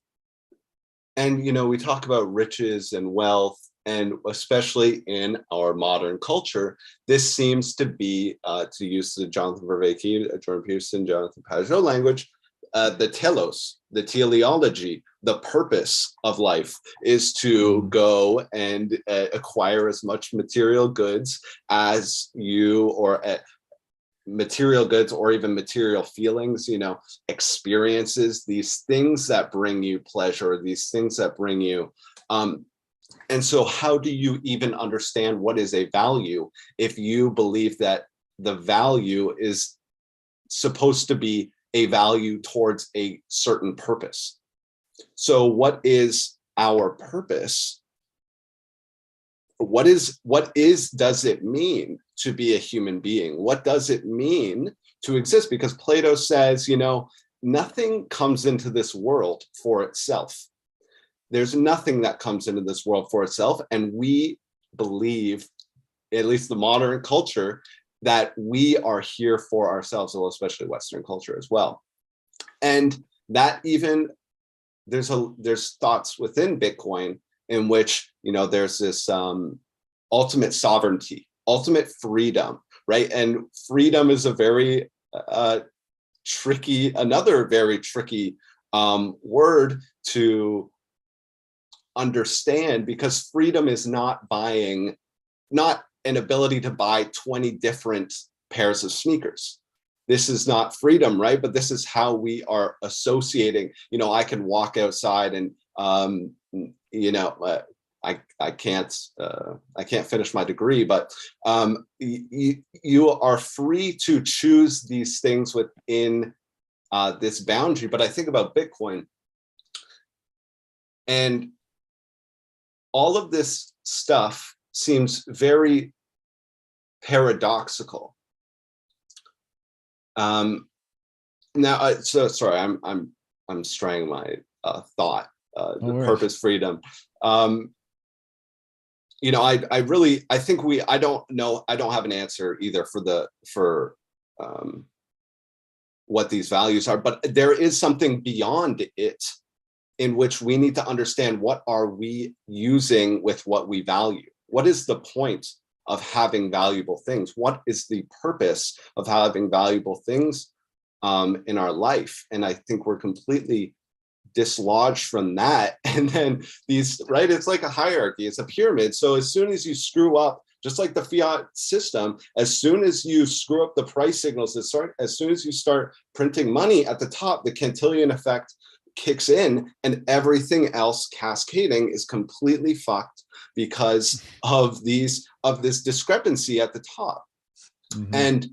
And, we talk about riches and wealth, and especially in our modern culture, this seems to be, to use the Jonathan Vervaeke, Jordan Peterson, Jonathan Pajot language, the telos, the teleology, the purpose of life is to go and acquire as much material goods as you, or material goods, or even material feelings, experiences, these things that bring you pleasure, these things that bring you. And so how do you even understand what is a value if you believe that the value is supposed to be a value towards a certain purpose? So what is our purpose? What does it mean to be a human being? What does it mean to exist? Because Plato says, nothing comes into this world for itself. There's nothing that comes into this world for itself. And we believe, at least the modern culture, that we are here for ourselves, well, especially Western culture as well. And that even, there's thoughts within Bitcoin in which, there's this ultimate sovereignty, ultimate freedom, right? And freedom is a very another very tricky word to understand, because freedom is not an ability to buy 20 different pairs of sneakers. This is not freedom, right? But this is how we are associating. I can walk outside and I can't finish my degree, but you are free to choose these things within this boundary. But I think about Bitcoin, and all of this stuff seems very paradoxical. Now, so sorry, I'm straying my thought. The purpose, freedom. I don't have an answer either for what these values are, but there is something beyond it in which we need to understand, what are we using with what we value? What is the point of having valuable things? What is the purpose of having valuable things in our life? And I think we're completely dislodged from that. And then right, it's like a hierarchy, it's a pyramid. So as soon as you screw up, just like the fiat system, as soon as you screw up the price signals, as soon as you start printing money at the top, the Cantillon effect kicks in, and everything else cascading is completely fucked because of this discrepancy at the top. Mm-hmm. And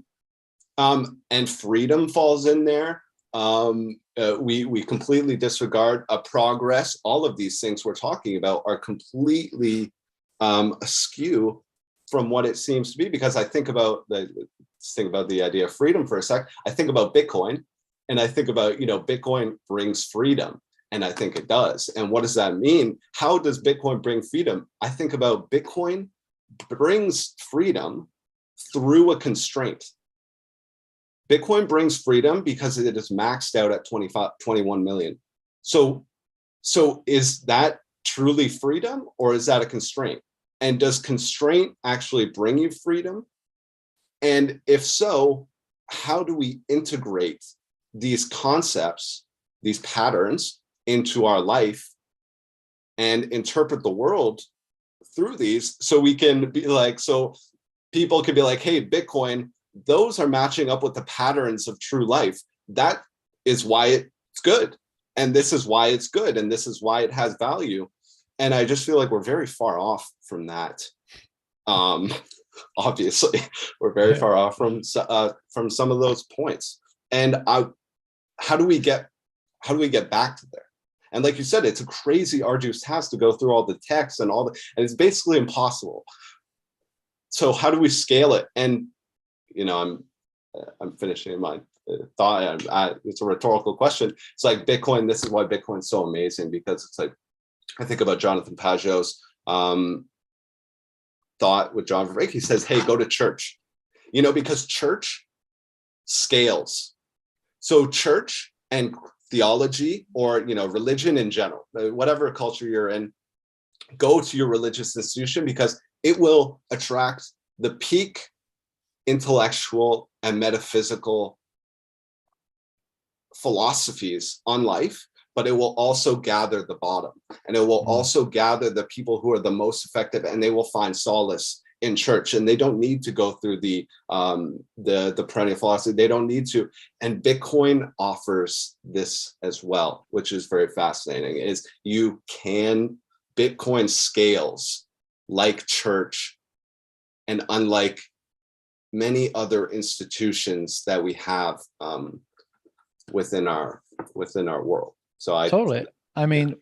And freedom falls in there. We completely disregard progress. All of these things we're talking about are completely askew from what it seems to be. Because I think about the idea of freedom for a sec. I think about Bitcoin, and I think about, Bitcoin brings freedom, and I think it does. And what does that mean? How does Bitcoin bring freedom? I think about Bitcoin brings freedom through a constraint. Bitcoin brings freedom because it is maxed out at 21 million. So is that truly freedom, or is that a constraint? And does constraint actually bring you freedom? And if so, how do we integrate these concepts, these patterns into our life and interpret the world through these, so we can be like, so people can be like, hey, Bitcoin, those are matching up with the patterns of true life. That is why it's good. And this is why it's good. And this is why it has value. And I just feel like we're very far off from that. Obviously, we're very far off from some of those points. And how do we get back to there? And like you said, it's a crazy arduous task to go through all the text and and it's basically impossible. So how do we scale it? And I'm finishing my thought. It's a rhetorical question. It's like Bitcoin. This is why Bitcoin's so amazing, because it's like, I think about Jonathan Pageau's thought with John Vervaeke. He says, hey, go to church, because church scales. So church and theology, or, religion in general, whatever culture you're in, go to your religious institution, because it will attract the peak intellectual and metaphysical philosophies on life, but it will also gather the bottom, and it will also gather the people who are the most effective, and they will find solace in church, and they don't need to go through the perennial philosophy. They don't need to. And Bitcoin offers this as well, which is very fascinating. Is Bitcoin scales like church, and unlike many other institutions that we have within our world. So I mean,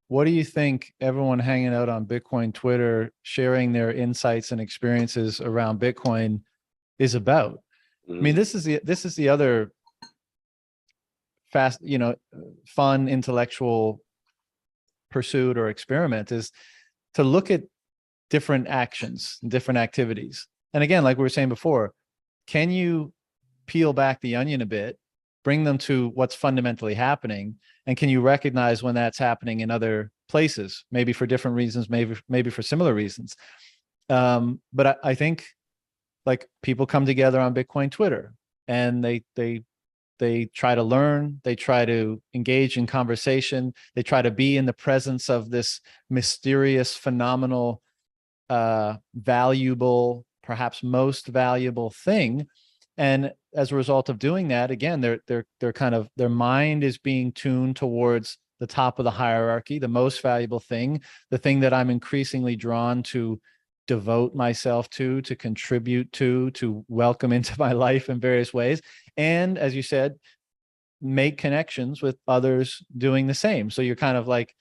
what do you think everyone hanging out on Bitcoin Twitter, sharing their insights and experiences around Bitcoin is about? I mean, this is the other fun intellectual pursuit or experiment, is to look at different actions, different activities. And again, like we were saying before, can you peel back the onion a bit, bring them to what's fundamentally happening, and can you recognize when that's happening in other places, maybe for different reasons, maybe for similar reasons? But I think, like, people come together on Bitcoin Twitter, and they try to learn, they try to engage in conversation, they try to be in the presence of this mysterious, phenomenal, valuable, perhaps most valuable thing. And as a result of doing that, again, their mind is being tuned towards the top of the hierarchy, the most valuable thing, the thing that I'm increasingly drawn to devote myself to contribute to welcome into my life in various ways. And as you said, make connections with others doing the same. So you're kind of like,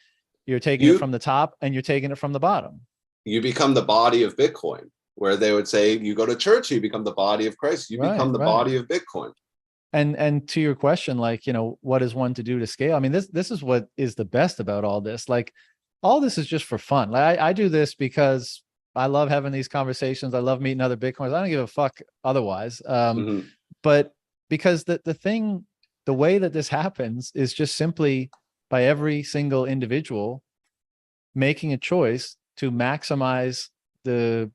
you're taking it from the top and you're taking it from the bottom. You become the body of Bitcoin, where they would say, you go to church, you become the body of Christ, you become the body of Bitcoin. And to your question, like, what is one to do to scale? I mean, this is what is the best about all this. Like, all this is just for fun. Like, I do this because I love having these conversations. I love meeting other Bitcoiners. I don't give a fuck otherwise. But because the way that this happens is just simply by every single individual making a choice to maximize the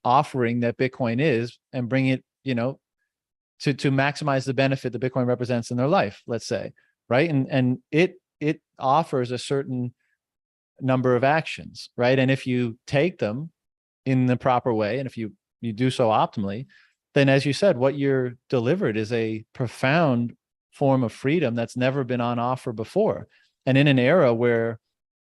offering that Bitcoin is, and bring it, to maximize the benefit that Bitcoin represents in their life, let's say, right? And it offers a certain number of actions, right? And if you take them in the proper way, and if you do so optimally, then, as you said, what you're delivered is a profound form of freedom that's never been on offer before. And in an era where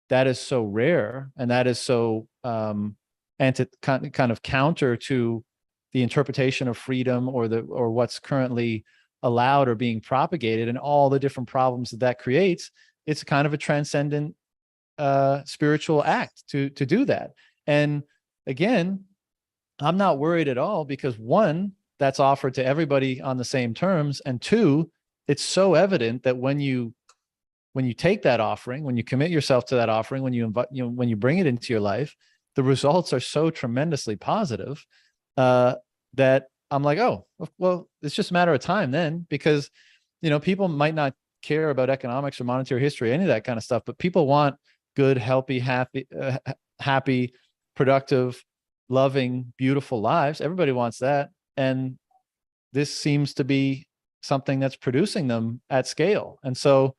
that is so rare, and that is so kind of counter to the interpretation of freedom or what's currently allowed or being propagated and all the different problems that creates, it's kind of a transcendent spiritual act to do that. And again, I'm not worried at all, because one, that's offered to everybody on the same terms, and two, it's so evident that when you take that offering, when you commit yourself to that offering, when you invite, when you bring it into your life, the results are so tremendously positive that I'm like, oh, well, it's just a matter of time then, because, people might not care about economics or monetary history, any of that kind of stuff, but people want good, healthy, happy, productive, loving, beautiful lives. Everybody wants that. And this seems to be something that's producing them at scale. And so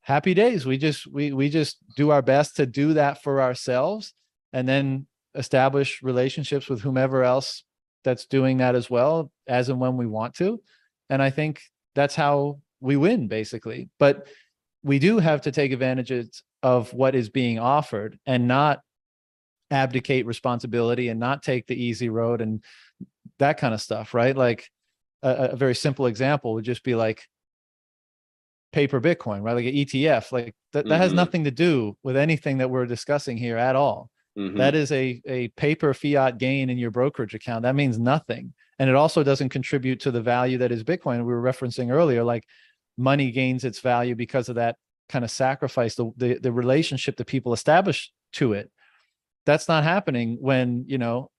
happy days. We just do our best to do that for ourselves, and then establish relationships with whomever else that's doing that as well, as and when we want to. And I think that's how we win, basically. But we do have to take advantage of what is being offered and not abdicate responsibility and not take the easy road and that kind of stuff, right? Like a very simple example would just be like paper Bitcoin, right? Like an ETF, like that has nothing to do with anything that we're discussing here at all. That is a paper fiat gain in your brokerage account. That means nothing. And it also doesn't contribute to the value that is Bitcoin. We were referencing earlier, like money gains its value because of that kind of sacrifice, the relationship that people establish to it. That's not happening when,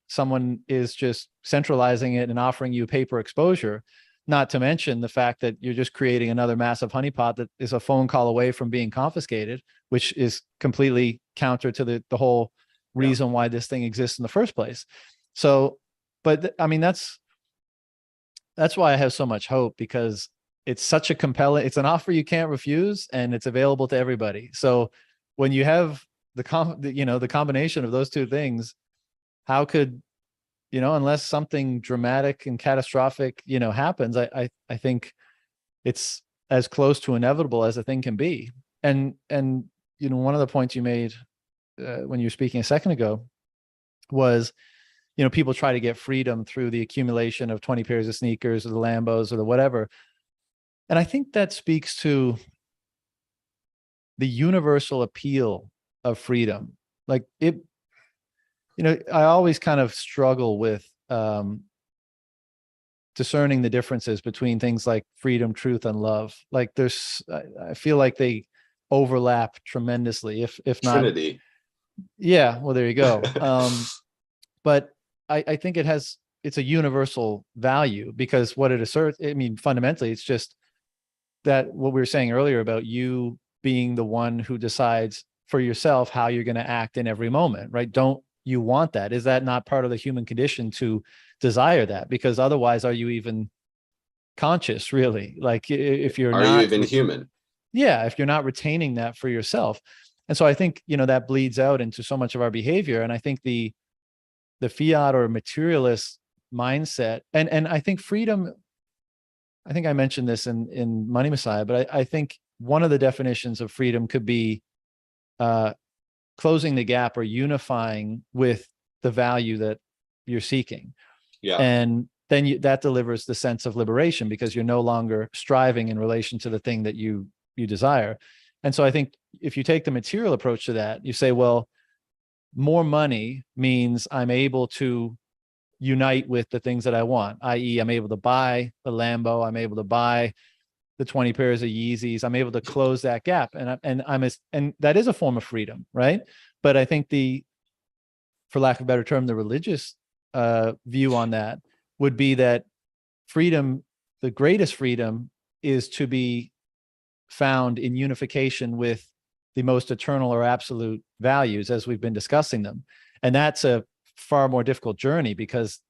someone is just centralizing it and offering you paper exposure, not to mention the fact that you're just creating another massive honeypot that is a phone call away from being confiscated, which is completely counter to the whole reason why this thing exists in the first place. So, but I mean, that's why I have so much hope, because it's such a compelling, it's an offer you can't refuse, and it's available to everybody. So when you have the combination of those two things, how could, unless something dramatic and catastrophic, happens, I think it's as close to inevitable as a thing can be. And one of the points you made when you were speaking a second ago was, people try to get freedom through the accumulation of 20 pairs of sneakers or the Lambos or the whatever. And I think that speaks to the universal appeal of freedom. Like it, I always kind of struggle with discerning the differences between things like freedom, truth, and love. Like I feel like they overlap tremendously, if not Trinity. Yeah, well, there you go. But I think it's a universal value, because what it asserts, I mean, fundamentally, it's just that what we were saying earlier about you being the one who decides for yourself how you're going to act in every moment, right? Don't you want that? Is that not part of the human condition to desire that? Because otherwise, are you even conscious, really? Like if you're Are not, you even human? Yeah, if you're not retaining that for yourself. And so I think, that bleeds out into so much of our behavior. And I think the fiat or materialist mindset, and I think freedom, I think I mentioned this in Money Messiah, but I think one of the definitions of freedom could be closing the gap or unifying with the value that you're seeking. Yeah. And then that delivers the sense of liberation, because you're no longer striving in relation to the thing that you desire. And so I think if you take the material approach to that, you say, well, more money means I'm able to unite with the things that I want, i.e. I'm able to buy the Lambo, I'm able to buy the 20 pairs of Yeezys, I'm able to close that gap. And that is a form of freedom, right? But I think for lack of a better term, the religious view on that would be that freedom, the greatest freedom, is to be found in unification with the most eternal or absolute values as we've been discussing them. And that's a far more difficult journey, because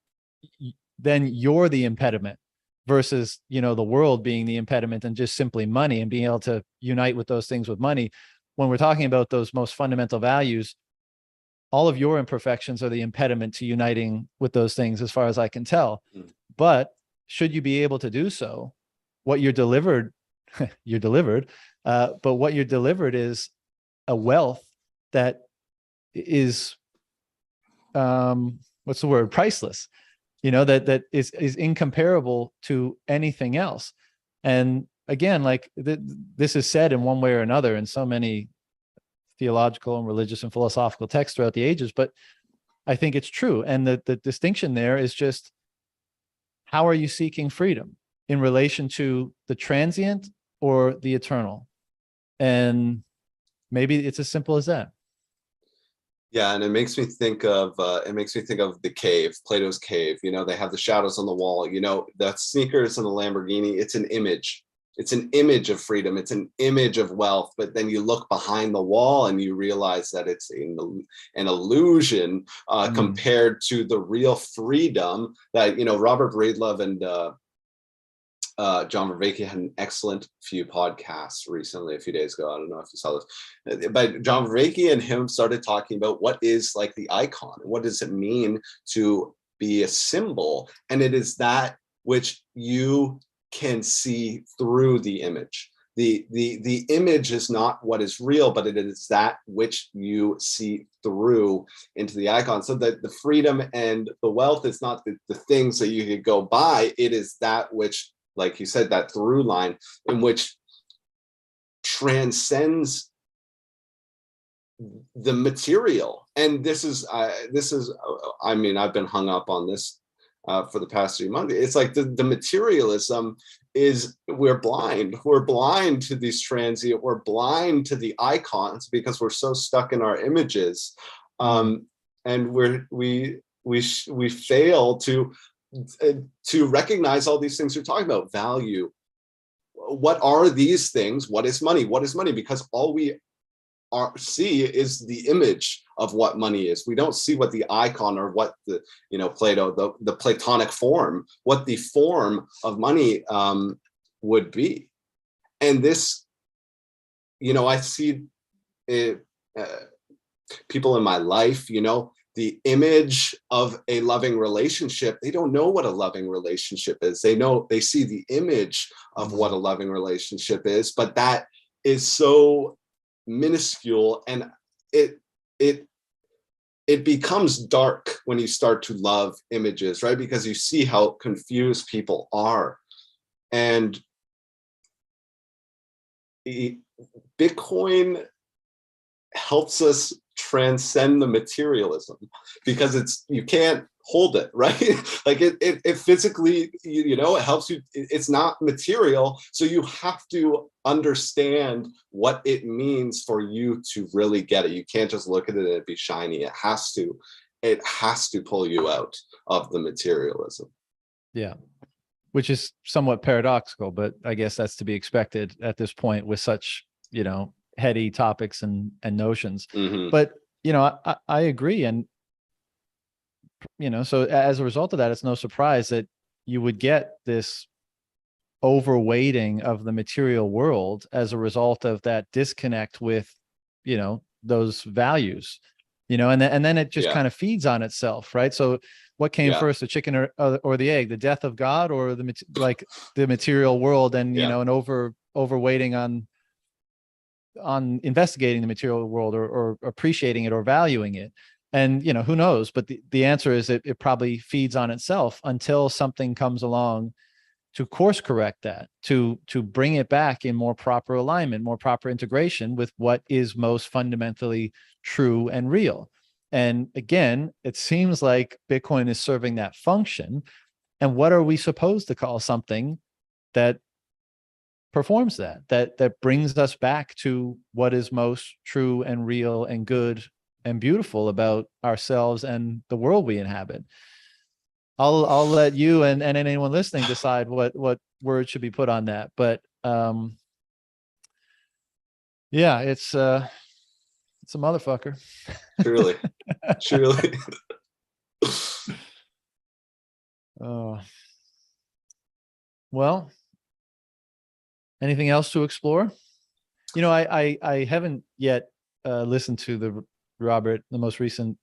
then you're the impediment versus, the world being the impediment and just simply money, and being able to unite with those things with money. When we're talking about those most fundamental values, all of your imperfections are the impediment to uniting with those things, as far as I can tell. But should you be able to do so, what you're delivered, you're delivered, but what you're delivered is a wealth that is, what's the word? Priceless. that is incomparable to anything else. And again, like this is said in one way or another in so many theological and religious and philosophical texts throughout the ages, but I think it's true. And the distinction there is just, how are you seeking freedom in relation to the transient or the eternal? And maybe it's as simple as that. Yeah, and it makes me think of the cave, Plato's cave. They have the shadows on the wall. The sneakers and the Lamborghini. It's an image. It's an image of freedom. It's an image of wealth. But then you look behind the wall and you realize that it's an illusion compared to the real freedom that Robert Breedlove and John Vervaeke had an excellent few podcasts recently, a few days ago. I don't know if you saw this, but John Vervaeke and him started talking about what is like the icon. What does it mean to be a symbol? And it is that which you can see through the image. The image is not what is real, but it is that which you see through into the icon. So that the freedom and the wealth is not the things that you could go buy. It is that which, like you said, that through line in which transcends the material. And this is, I mean, I've been hung up on this for the past 3 months. It's like the materialism is, we're blind to these transient, we're blind to the icons because we're so stuck in our images. And we fail to recognize all these things you're talking about. Value. What are these things? What is money? What is money? Because all we see is the image of what money is. We don't see what the icon or what the, Plato, the Platonic form, what the form of money would be. And this, I see it, people in my life, the image of a loving relationship. They don't know what a loving relationship is. They see the image of what a loving relationship is, but that is so minuscule, and it becomes dark when you start to love images, right? Because you see how confused people are. And Bitcoin helps us transcend the materialism, because you can't hold it, right? Like it physically, it helps you. It's not material, so you have to understand what it means for you to really get it. You can't just look at it and it be shiny. It has to pull you out of the materialism. Yeah, which is somewhat paradoxical, but I guess that's to be expected at this point with such, heady topics and notions. Mm-hmm. But I agree. And so as a result of that, it's no surprise that you would get this overweighting of the material world as a result of that disconnect with those values, and then it just kind of feeds on itself, right? So what came first, the chicken or the egg, the death of God or the material world? And an overweighting on investigating the material world or appreciating it or valuing it. And who knows, but the answer is it probably feeds on itself until something comes along to course correct that, to bring it back in more proper alignment, more proper integration with what is most fundamentally true and real. And again, it seems like Bitcoin is serving that function. And what are we supposed to call something that performs that brings us back to what is most true and real and good and beautiful about ourselves and the world we inhabit? I'll let you and anyone listening decide what word should be put on that. But yeah, it's a motherfucker. Truly. Well, anything else to explore? I haven't yet listened to the most recent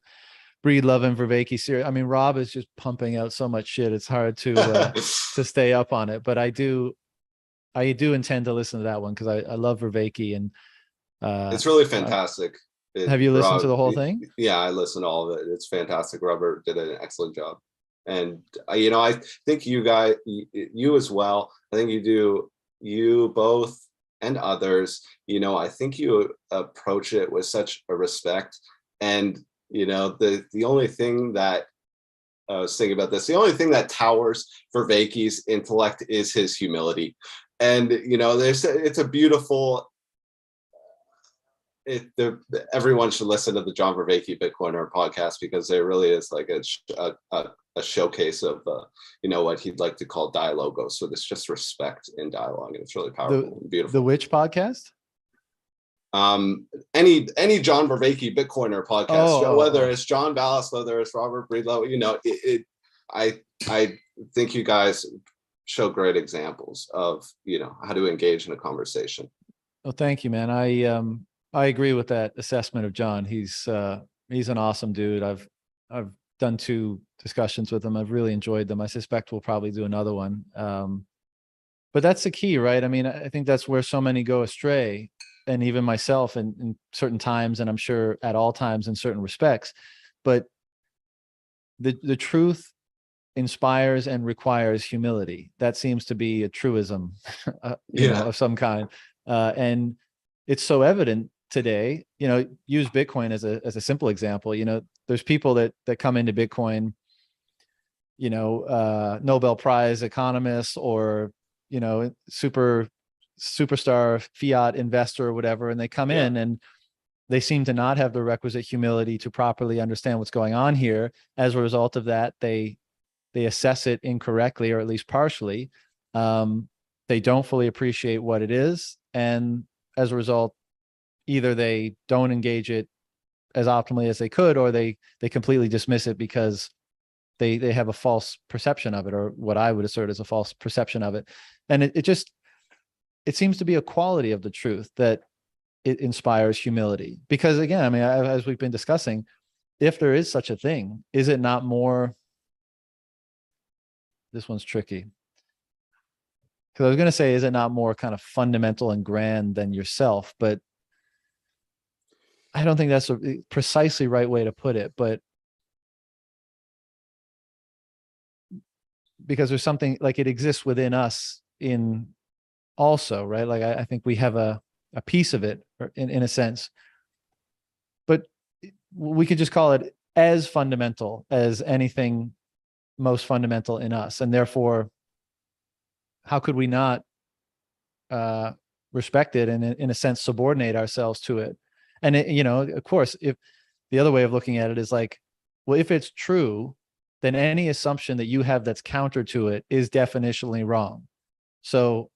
Breedlove and Vervaeke series. I mean, Rob is just pumping out so much shit. It's hard to stay up on it, but I do intend to listen to that one because I love Vervaeke, and it's really fantastic. Have you listened to the whole thing? Yeah, I listened to all of it. It's fantastic. Robert did an excellent job. And I think you guys, you as well, I think you both and others, I think you approach it with such a respect. And the only thing that I was thinking about this, the only thing that towers Vervaeke's intellect is his humility. And it's a beautiful, everyone should listen to the John Vervaeke Bitcoiner podcast, because there really is like a showcase of what he'd like to call dialogos. So there's just respect in dialogue, and it's really powerful and beautiful. The which podcast? Any John Vervaeke Bitcoiner podcast, whether it's John Ballas, whether it's Robert Breedlove, I think you guys show great examples of how to engage in a conversation. Well, thank you, man. I agree with that assessment of John. He's an awesome dude. I've done 2 discussions with him. I've really enjoyed them. I suspect we'll probably do another one. But that's the key, right? I mean, I think that's where so many go astray, and even myself in certain times, and I'm sure at all times in certain respects. But the truth inspires and requires humility. That seems to be a truism, of some kind. And it's so evident today. Use Bitcoin as a simple example. There's people that come into Bitcoin, Nobel Prize economists, or superstar fiat investor or whatever, and they come in and they seem to not have the requisite humility to properly understand what's going on here. As a result of that, they assess it incorrectly, or at least partially. They don't fully appreciate what it is, and as a result, either they don't engage it as optimally as they could, or they completely dismiss it because they have a false perception of it, or what I would assert is a false perception of it. And it seems to be a quality of the truth that it inspires humility. Because again, I mean, as we've been discussing, if there is such a thing, is it not more, this one's tricky, because I was going to say, is it not more kind of fundamental and grand than yourself? But I don't think that's a precisely right way to put it. But because there's something like it exists within us in also, right? Like I think we have a piece of it in a sense, but we could just call it as fundamental as anything most fundamental in us. And therefore, how could we not respect it and in a sense subordinate ourselves to it? And of course, if the other way of looking at it is like, well, if it's true, then any assumption that you have that's counter to it is definitionally wrong. So,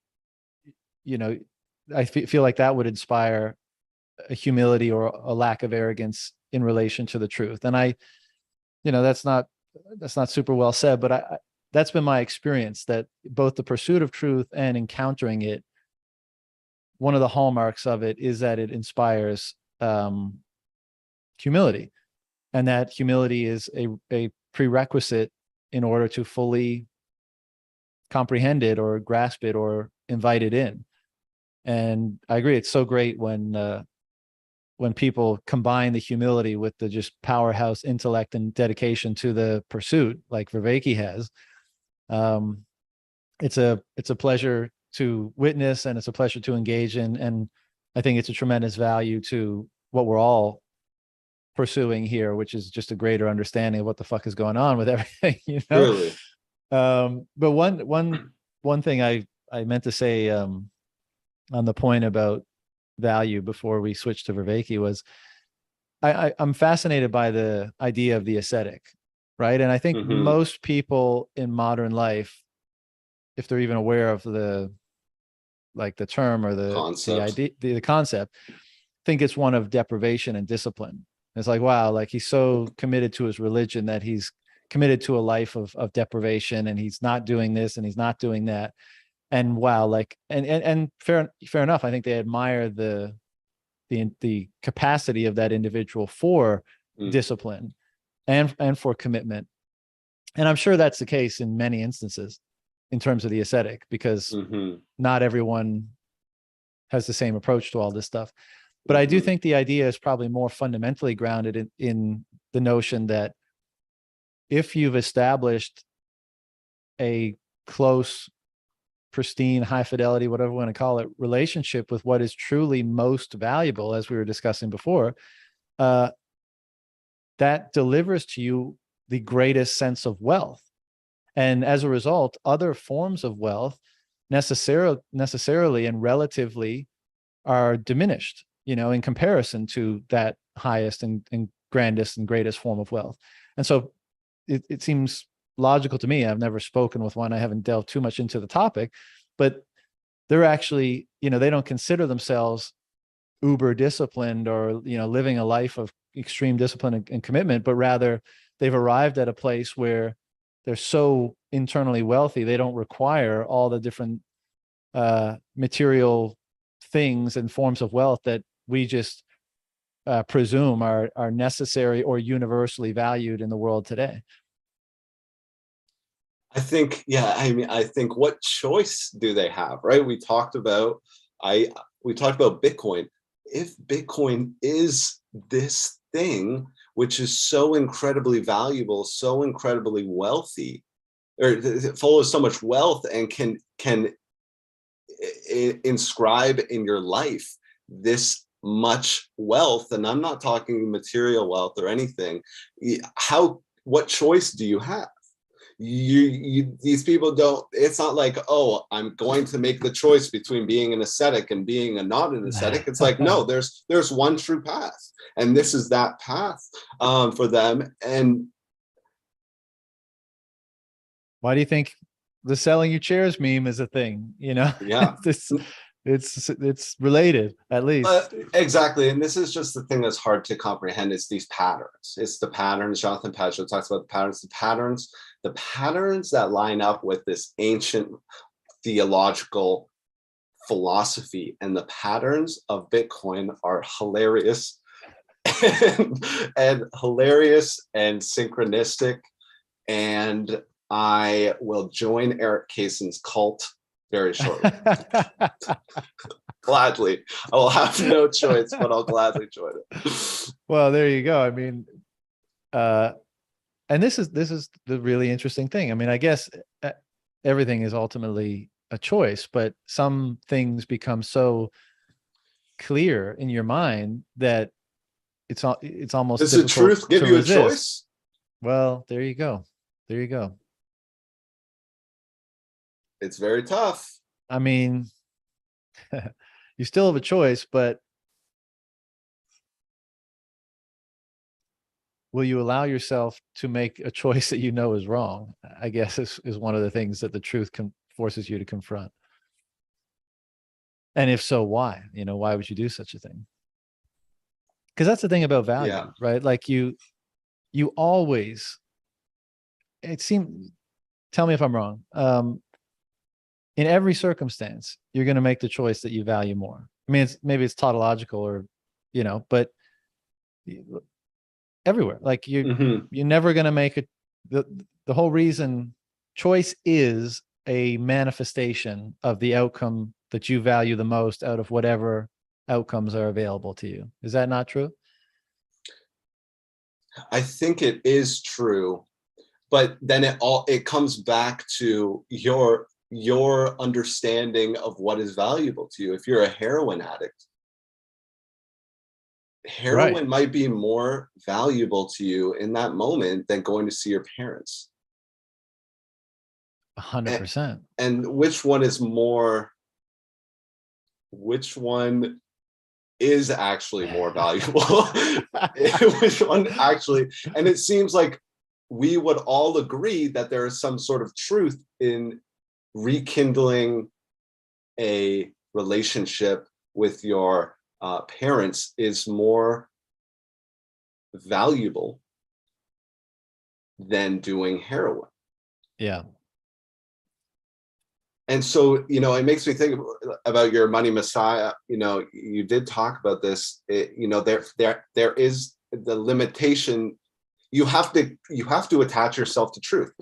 I feel like that would inspire a humility or a lack of arrogance in relation to the truth. And that's not super well said, but that's been my experience, that both the pursuit of truth and encountering it, one of the hallmarks of it is that it inspires humility, and that humility is a prerequisite in order to fully comprehend it or grasp it or invite it in. And I agree, it's so great when people combine the humility with the just powerhouse intellect and dedication to the pursuit, like Vervaeke has. It's a pleasure to witness, and it's a pleasure to engage in. And I think it's a tremendous value to what we're all pursuing here, which is just a greater understanding of what the fuck is going on with everything, Really. But one thing I meant to say on the point about value before we switched to Vervaeke was I'm fascinated by the idea of the ascetic, right? And I think most people in modern life, if they're even aware of the term or the idea, the concept, think it's one of deprivation and discipline. It's like, wow, like he's so committed to his religion that he's committed to a life of deprivation, and he's not doing this and he's not doing that. And wow, like, and fair enough. I think they admire the capacity of that individual for discipline and for commitment. And I'm sure that's the case in many instances in terms of the ascetic, because not everyone has the same approach to all this stuff. But I do think the idea is probably more fundamentally grounded in the notion that if you've established a close, pristine, high fidelity, whatever we want to call it, relationship with what is truly most valuable, as we were discussing before, that delivers to you the greatest sense of wealth. And as a result, other forms of wealth necessarily and relatively are diminished, in comparison to that highest and grandest and greatest form of wealth. And so it seems logical to me. I've never spoken with one. I haven't delved too much into the topic, but they're actually, they don't consider themselves uber disciplined or, living a life of extreme discipline and commitment, but rather they've arrived at a place where they're so internally wealthy, they don't require all the different material things and forms of wealth that we just presume are necessary or universally valued in the world today. I think, I think what choice do they have, right? We talked about Bitcoin. If Bitcoin is this thing which is so incredibly valuable, so incredibly wealthy, or full of so much wealth, and can inscribe in your life this much wealth, and I'm not talking material wealth or anything, what choice do you have? These people don't, it's not like, oh, I'm going to make the choice between being an ascetic and being a not an ascetic. It's like, no, there's one true path, and this is that path for them. And why do you think the selling you chairs meme is a thing? Yeah. it's related, at least. Exactly. And this is just the thing that's hard to comprehend, is these patterns. It's the patterns. Jonathan Pageau talks about the patterns that line up with this ancient theological philosophy. And the patterns of Bitcoin are hilarious and hilarious and synchronistic. And I will join Eric Kayson's cult very shortly. Gladly. I will have no choice, but I'll gladly join it. Well, there you go. I mean, and this is the really interesting thing. I mean, I guess everything is ultimately a choice, but some things become so clear in your mind that it's almost. Does the truth give you a choice? Well, there you go. There you go. It's very tough. I mean, you still have a choice, but will you allow yourself to make a choice that you know is wrong? I guess is one of the things that the truth forces you to confront. And if so, why? Why would you do such a thing? Because that's the thing about value, right? Like you always, it seems, tell me if I'm wrong. In every circumstance, you're going to make the choice that you value more. I mean, maybe it's tautological or, but everywhere, like you're never going to make it. The whole reason choice is a manifestation of the outcome that you value the most out of whatever outcomes are available to you. Is that not true? I think it is true, but then it comes back to your understanding of what is valuable to you. If you're a heroin addict, heroin might be more valuable to you in that moment than going to see your parents. 100%. And which one is actually more valuable? Which one actually? And it seems like we would all agree that there is some sort of truth in rekindling a relationship with your parents is more valuable than doing heroin. Yeah. And so, it makes me think about your money messiah. You did talk about this. There is the limitation. You have to attach yourself to truth.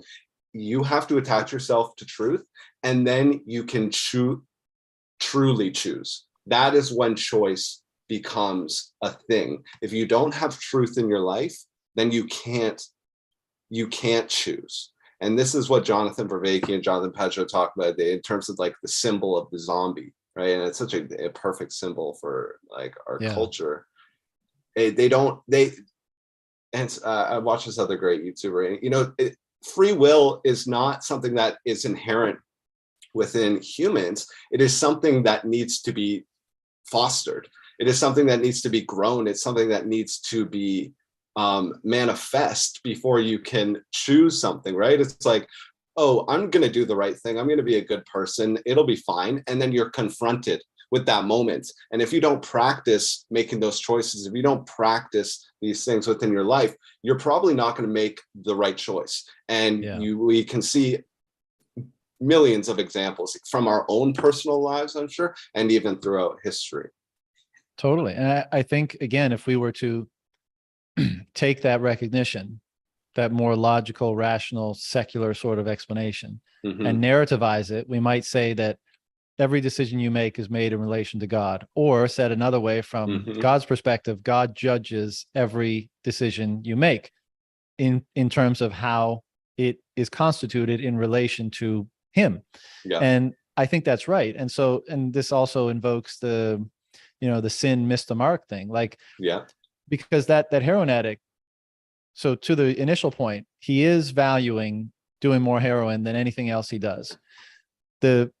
You have to attach yourself to truth, and then you can truly choose. That is when choice becomes a thing. If you don't have truth in your life, then you can't you can't choose. And this is what Jonathan Vervaeke and Jonathan Pageau talk about in terms of like the symbol of the zombie, right? And it's such a perfect symbol for like our culture. I watch this other great YouTuber, you know, free will is not something that is inherent within humans. It is something that needs to be fostered. It is something that needs to be grown. It's something that needs to be manifest before you can choose something, right? It's like, oh, I'm going to do the right thing. I'm going to be a good person. It'll be fine. And then you're confronted with that moment. And if you don't practice making those choices, if you don't practice these things within your life, you're probably not going to make the right choice. And we can see millions of examples from our own personal lives, I'm sure, and even throughout history. Totally. And I think, again, if we were to take that recognition, that more logical, rational, secular sort of explanation, and narrativize it, we might say that every decision you make is made in relation to God, or said another way, from God's perspective, God judges every decision you make in terms of how it is constituted in relation to him. And I think that's right. And so, and this also invokes the, you know, the sin missed the mark thing, like, because that heroin addict, so to the initial point, he is valuing doing more heroin than anything else he does. The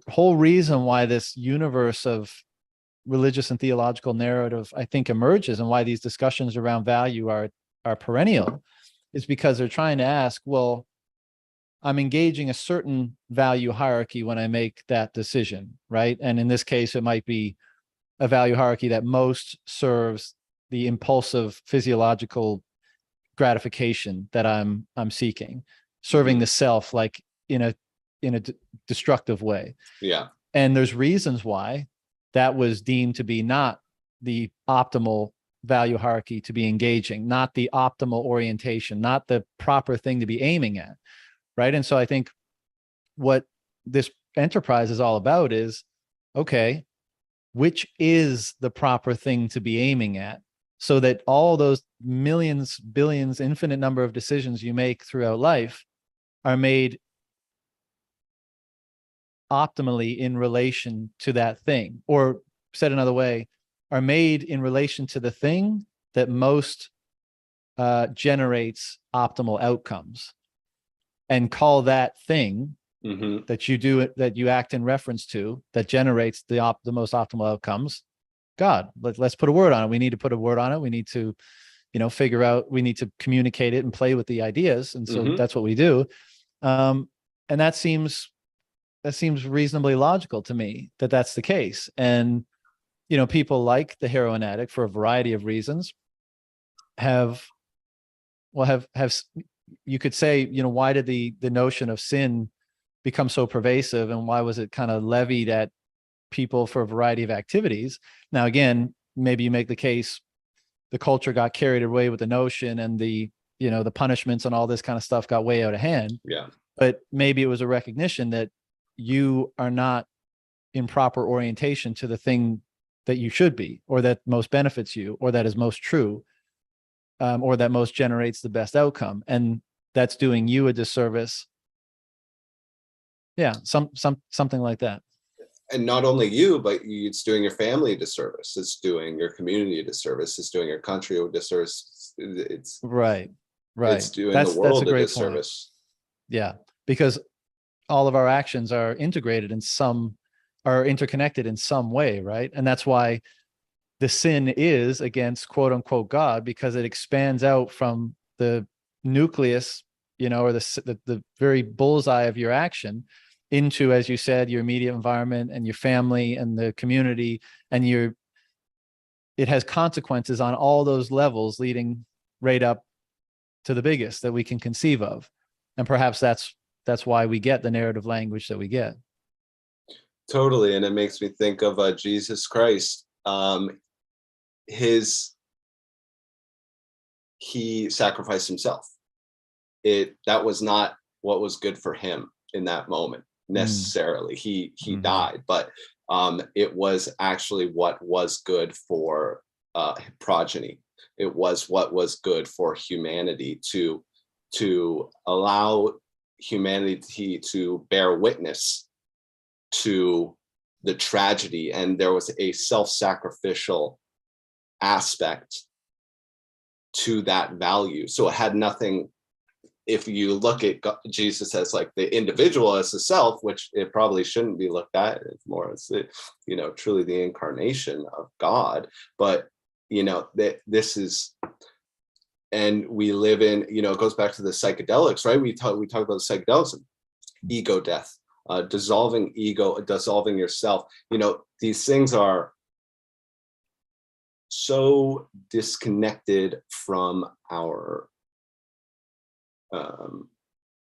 whole reason why this universe of religious and theological narrative, I think, emerges, and why these discussions around value are perennial, is because they're trying to ask, well, I'm engaging a certain value hierarchy when I make that decision, right? And in this case, it might be a value hierarchy that most serves the impulsive physiological gratification that I'm seeking, serving the self, like in a destructive way. And there's reasons why that was deemed to be not the optimal value hierarchy to be engaging, not the optimal orientation, not the proper thing to be aiming at, right? And so I think what this enterprise is all about is, okay, which is the proper thing to be aiming at, so that all those millions, billions, infinite number of decisions you make throughout life are made optimally in relation to that thing, or said another way, are made in relation to the thing that most generates optimal outcomes, and call that thing that you do, that you act in reference to, that generates the most optimal outcomes, God. Let's put a word on it. We need to put a word on it. We need to, you know, figure out, we need to communicate it and play with the ideas. And so that's what we do. And that seems reasonably logical to me, that that's the case. And, you know, people like the heroin addict, for a variety of reasons, have you could say, you know, why did the notion of sin become so pervasive, and why was it kind of levied at people for a variety of activities? Now, again, maybe you make the case the culture got carried away with the notion, and the, you know, the punishments and all this kind of stuff got way out of hand. But maybe it was a recognition that you are not in proper orientation to the thing that you should be, or that most benefits you, or that is most true, or that most generates the best outcome. And that's doing you a disservice. Something like that. And not only you, but it's doing your family a disservice. It's doing your community a disservice. It's doing your country a disservice. It's right. It's doing the world a disservice. Because all of our actions are integrated in are interconnected in some way, right? And that's why the sin is against quote unquote God, because it expands out from the nucleus, you know, or the very bullseye of your action into, as you said, your immediate environment and your family and the community, and it has consequences on all those levels, leading right up to the biggest that we can conceive of. And perhaps that's why we get the narrative language that we get. Totally. And it makes me think of Jesus Christ. He sacrificed himself. That was not what was good for him in that moment necessarily. He died, but it was actually what was good for progeny, It was what was good for humanity, to allow humanity to bear witness to the tragedy. And there was a self-sacrificial aspect to that value. So it had nothing, if you look at Jesus as like the individual as a self, which it probably shouldn't be looked at, it's more as the, truly the incarnation of God. But this is, and we live in, it goes back to the psychedelics, right? We talk about psychedelics, ego death, dissolving ego, dissolving yourself. These things are so disconnected from our,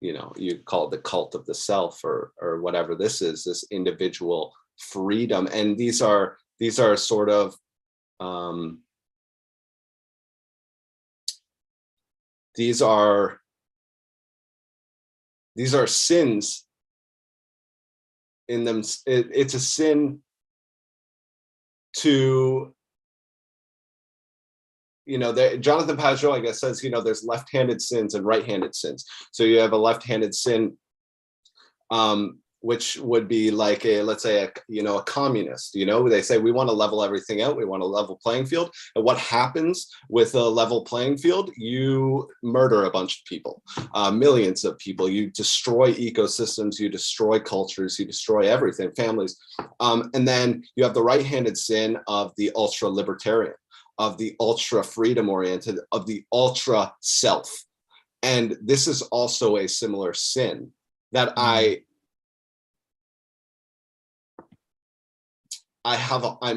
you call it the cult of the self, or whatever this is, this individual freedom. And these are sort of, these are sins in them. It's a sin to, Jonathan Pajot, I guess, says, there's left-handed sins and right-handed sins. So you have a left-handed sin, which would be like let's say a communist. They say we want to level everything out. We want a level playing field. And what happens with a level playing field? You murder a bunch of people, millions of people. You destroy ecosystems. You destroy cultures. You destroy everything, families. And then you have the right-handed sin of the ultra-libertarian, of the ultra freedom oriented, of the ultra self. And this is also a similar sin that I'm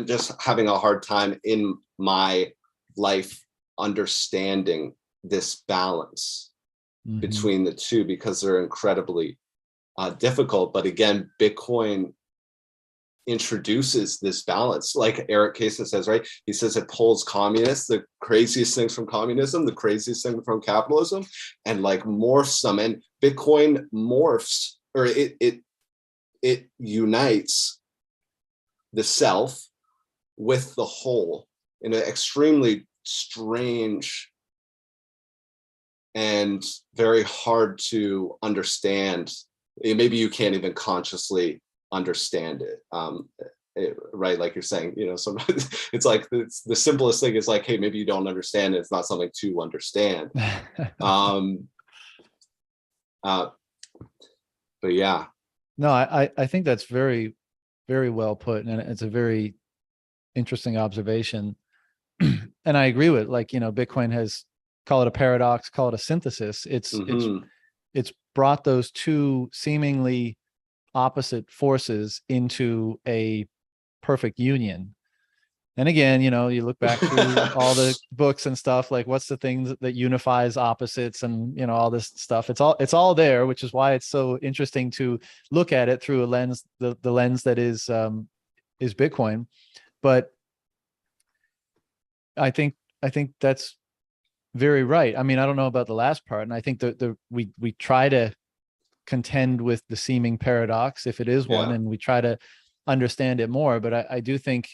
just having a hard time in my life understanding this balance between the two, because they're incredibly difficult. But again, Bitcoin introduces this balance, like Eric Kaysen says, right? He says it pulls communists, the craziest things from communism, the craziest thing from capitalism, and like morphs them. And Bitcoin morphs, or it unites the self with the whole in an extremely strange and very hard to understand. Maybe you can't even consciously understand it, right? Like you're saying, sometimes it's like the simplest thing is like, hey, maybe you don't understand it. It's not something to understand. But yeah. No, I think that's very, very well put, and it's a very interesting observation. And I agree with, like, Bitcoin has, call it a paradox, call it a synthesis. It's brought those two seemingly opposite forces into a perfect union. And again, you look back through all the books and stuff, like what's the thing that unifies opposites, and all this stuff. It's all there, which is why it's so interesting to look at it through a lens, the lens that is Bitcoin. But I think that's very right. I mean, I don't know about the last part, and I think that we try to contend with the seeming paradox, if it is one, and we try to understand it more. But I do think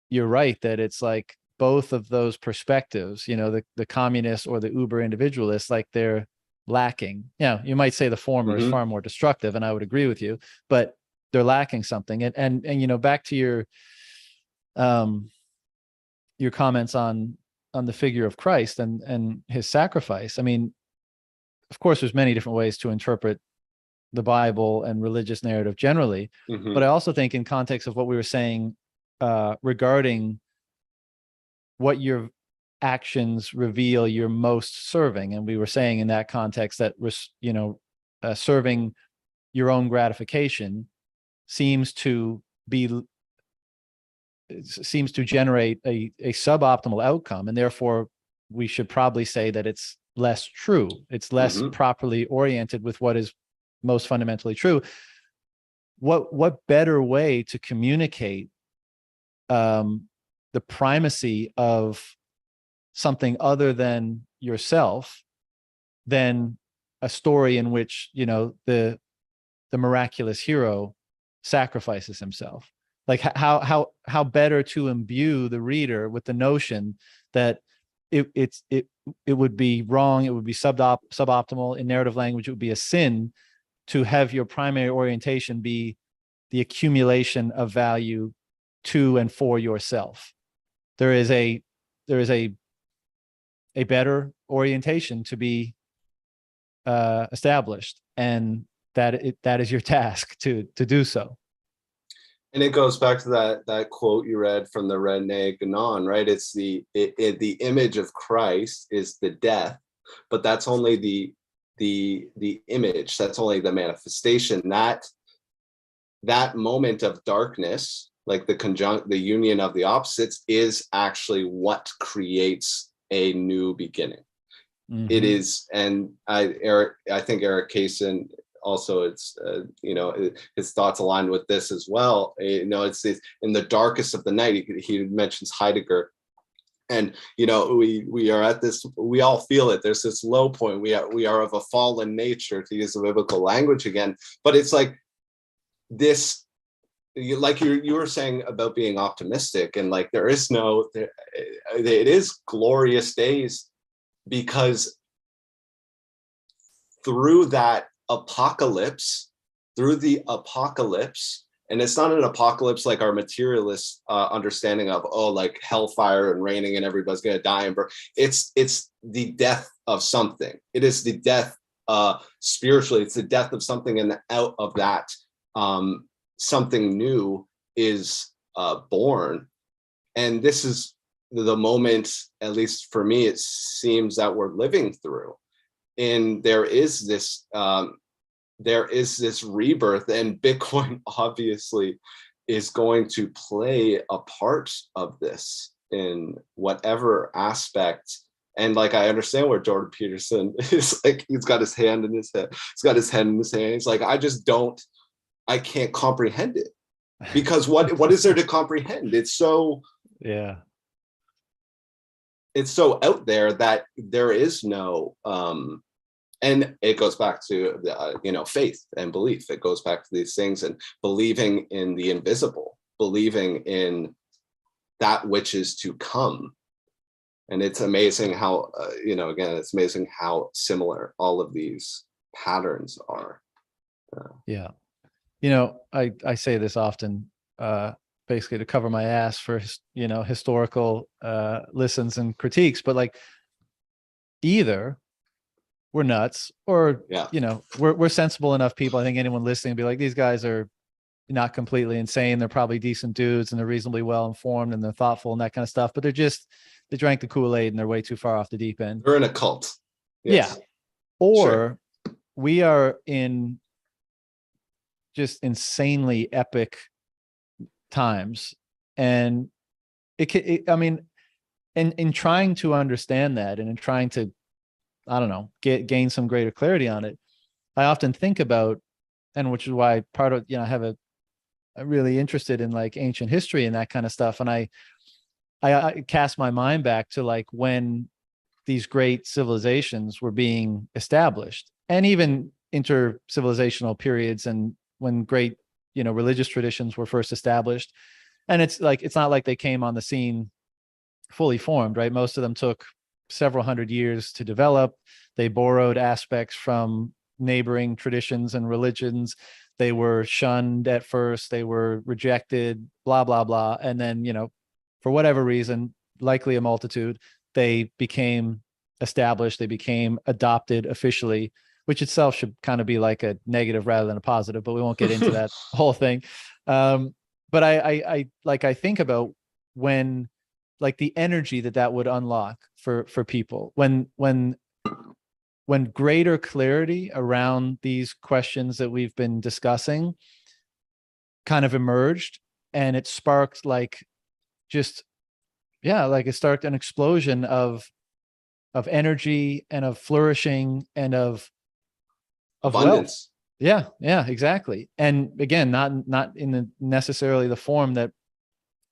you're right that it's like both of those perspectives, the communist or the uber individualist, like they're lacking. You might say the former is far more destructive, and I would agree with you, but they're lacking something. And back to your comments on the figure of Christ and his sacrifice. I mean, of course, there's many different ways to interpret the Bible and religious narrative generally, but I also think in context of what we were saying regarding what your actions reveal you're most serving, and we were saying in that context that serving your own gratification seems to generate a suboptimal outcome, and therefore we should probably say that it's less true. It's less properly oriented with what is most fundamentally true. What better way to communicate the primacy of something other than yourself than a story in which the miraculous hero sacrifices himself? Like how better to imbue the reader with the notion that it would be wrong. It would be suboptimal in narrative language. It would be a sin to have your primary orientation be the accumulation of value to and for yourself. There is a better orientation to be established, and that is your task to do so. And it goes back to that quote you read from the René Guénon, right? It's the image of Christ is the death, but that's only the image. That's only the manifestation. That moment of darkness, like the union of the opposites, is actually what creates a new beginning. Mm-hmm. It is, and I think Eric Kaysen also, it's his thoughts aligned with this as well. It's in the darkest of the night. He mentions Heidegger, and we are at this. We all feel it. There's this low point. We are of a fallen nature, to use the biblical language again. But it's like this, like you were saying about being optimistic, and like it is glorious days, because through the apocalypse, and it's not an apocalypse like our materialist understanding of, like hellfire and raining and everybody's going to die and burn. It's the death of something. It is the death spiritually. It's the death of something, and out of that something new is born. And this is the moment, at least for me, it seems that we're living through. And there is this rebirth, and Bitcoin obviously is going to play a part of this in whatever aspect. And like, I understand where Jordan Peterson is, like, he's got his hand in his head. He's got his head in his hand. He's like, I can't comprehend it, because what is there to comprehend? It's so, yeah. It's so out there that there is no, and it goes back to faith and belief. It goes back to these things, and believing in the invisible, believing in that which is to come. And it's amazing how, again, it's amazing how similar all of these patterns are. Yeah. I say this often, basically to cover my ass for, historical listens and critiques, but like, either we're nuts, or, we're sensible enough people. I think anyone listening would be like, these guys are not completely insane. They're probably decent dudes, and they're reasonably well informed, and they're thoughtful and that kind of stuff, but they drank the Kool-Aid and they're way too far off the deep end. They're in a cult. Yes. Yeah. Or we are in just insanely epic times. And in trying to understand that, and in trying to, I don't know, gain some greater clarity on it, I often think about, and which is why part of, I have I'm really interested in like ancient history and that kind of stuff. And I cast my mind back to like when these great civilizations were being established, and even inter-civilizational periods, and when great, religious traditions were first established. And it's not like they came on the scene fully formed, right? Most of them took several hundred years to develop. They borrowed aspects from neighboring traditions and religions. They were shunned at first. They were rejected, blah, blah, blah. And then, for whatever reason, likely a multitude, they became established. They became adopted officially, which itself should kind of be like a negative rather than a positive, but we won't get into that whole thing. But I think about when, like, the energy that would unlock for people when greater clarity around these questions that we've been discussing kind of emerged, and it sparked it sparked an explosion of energy and of flourishing and of abundance. Wealth. Yeah, exactly. And again, not in necessarily the form that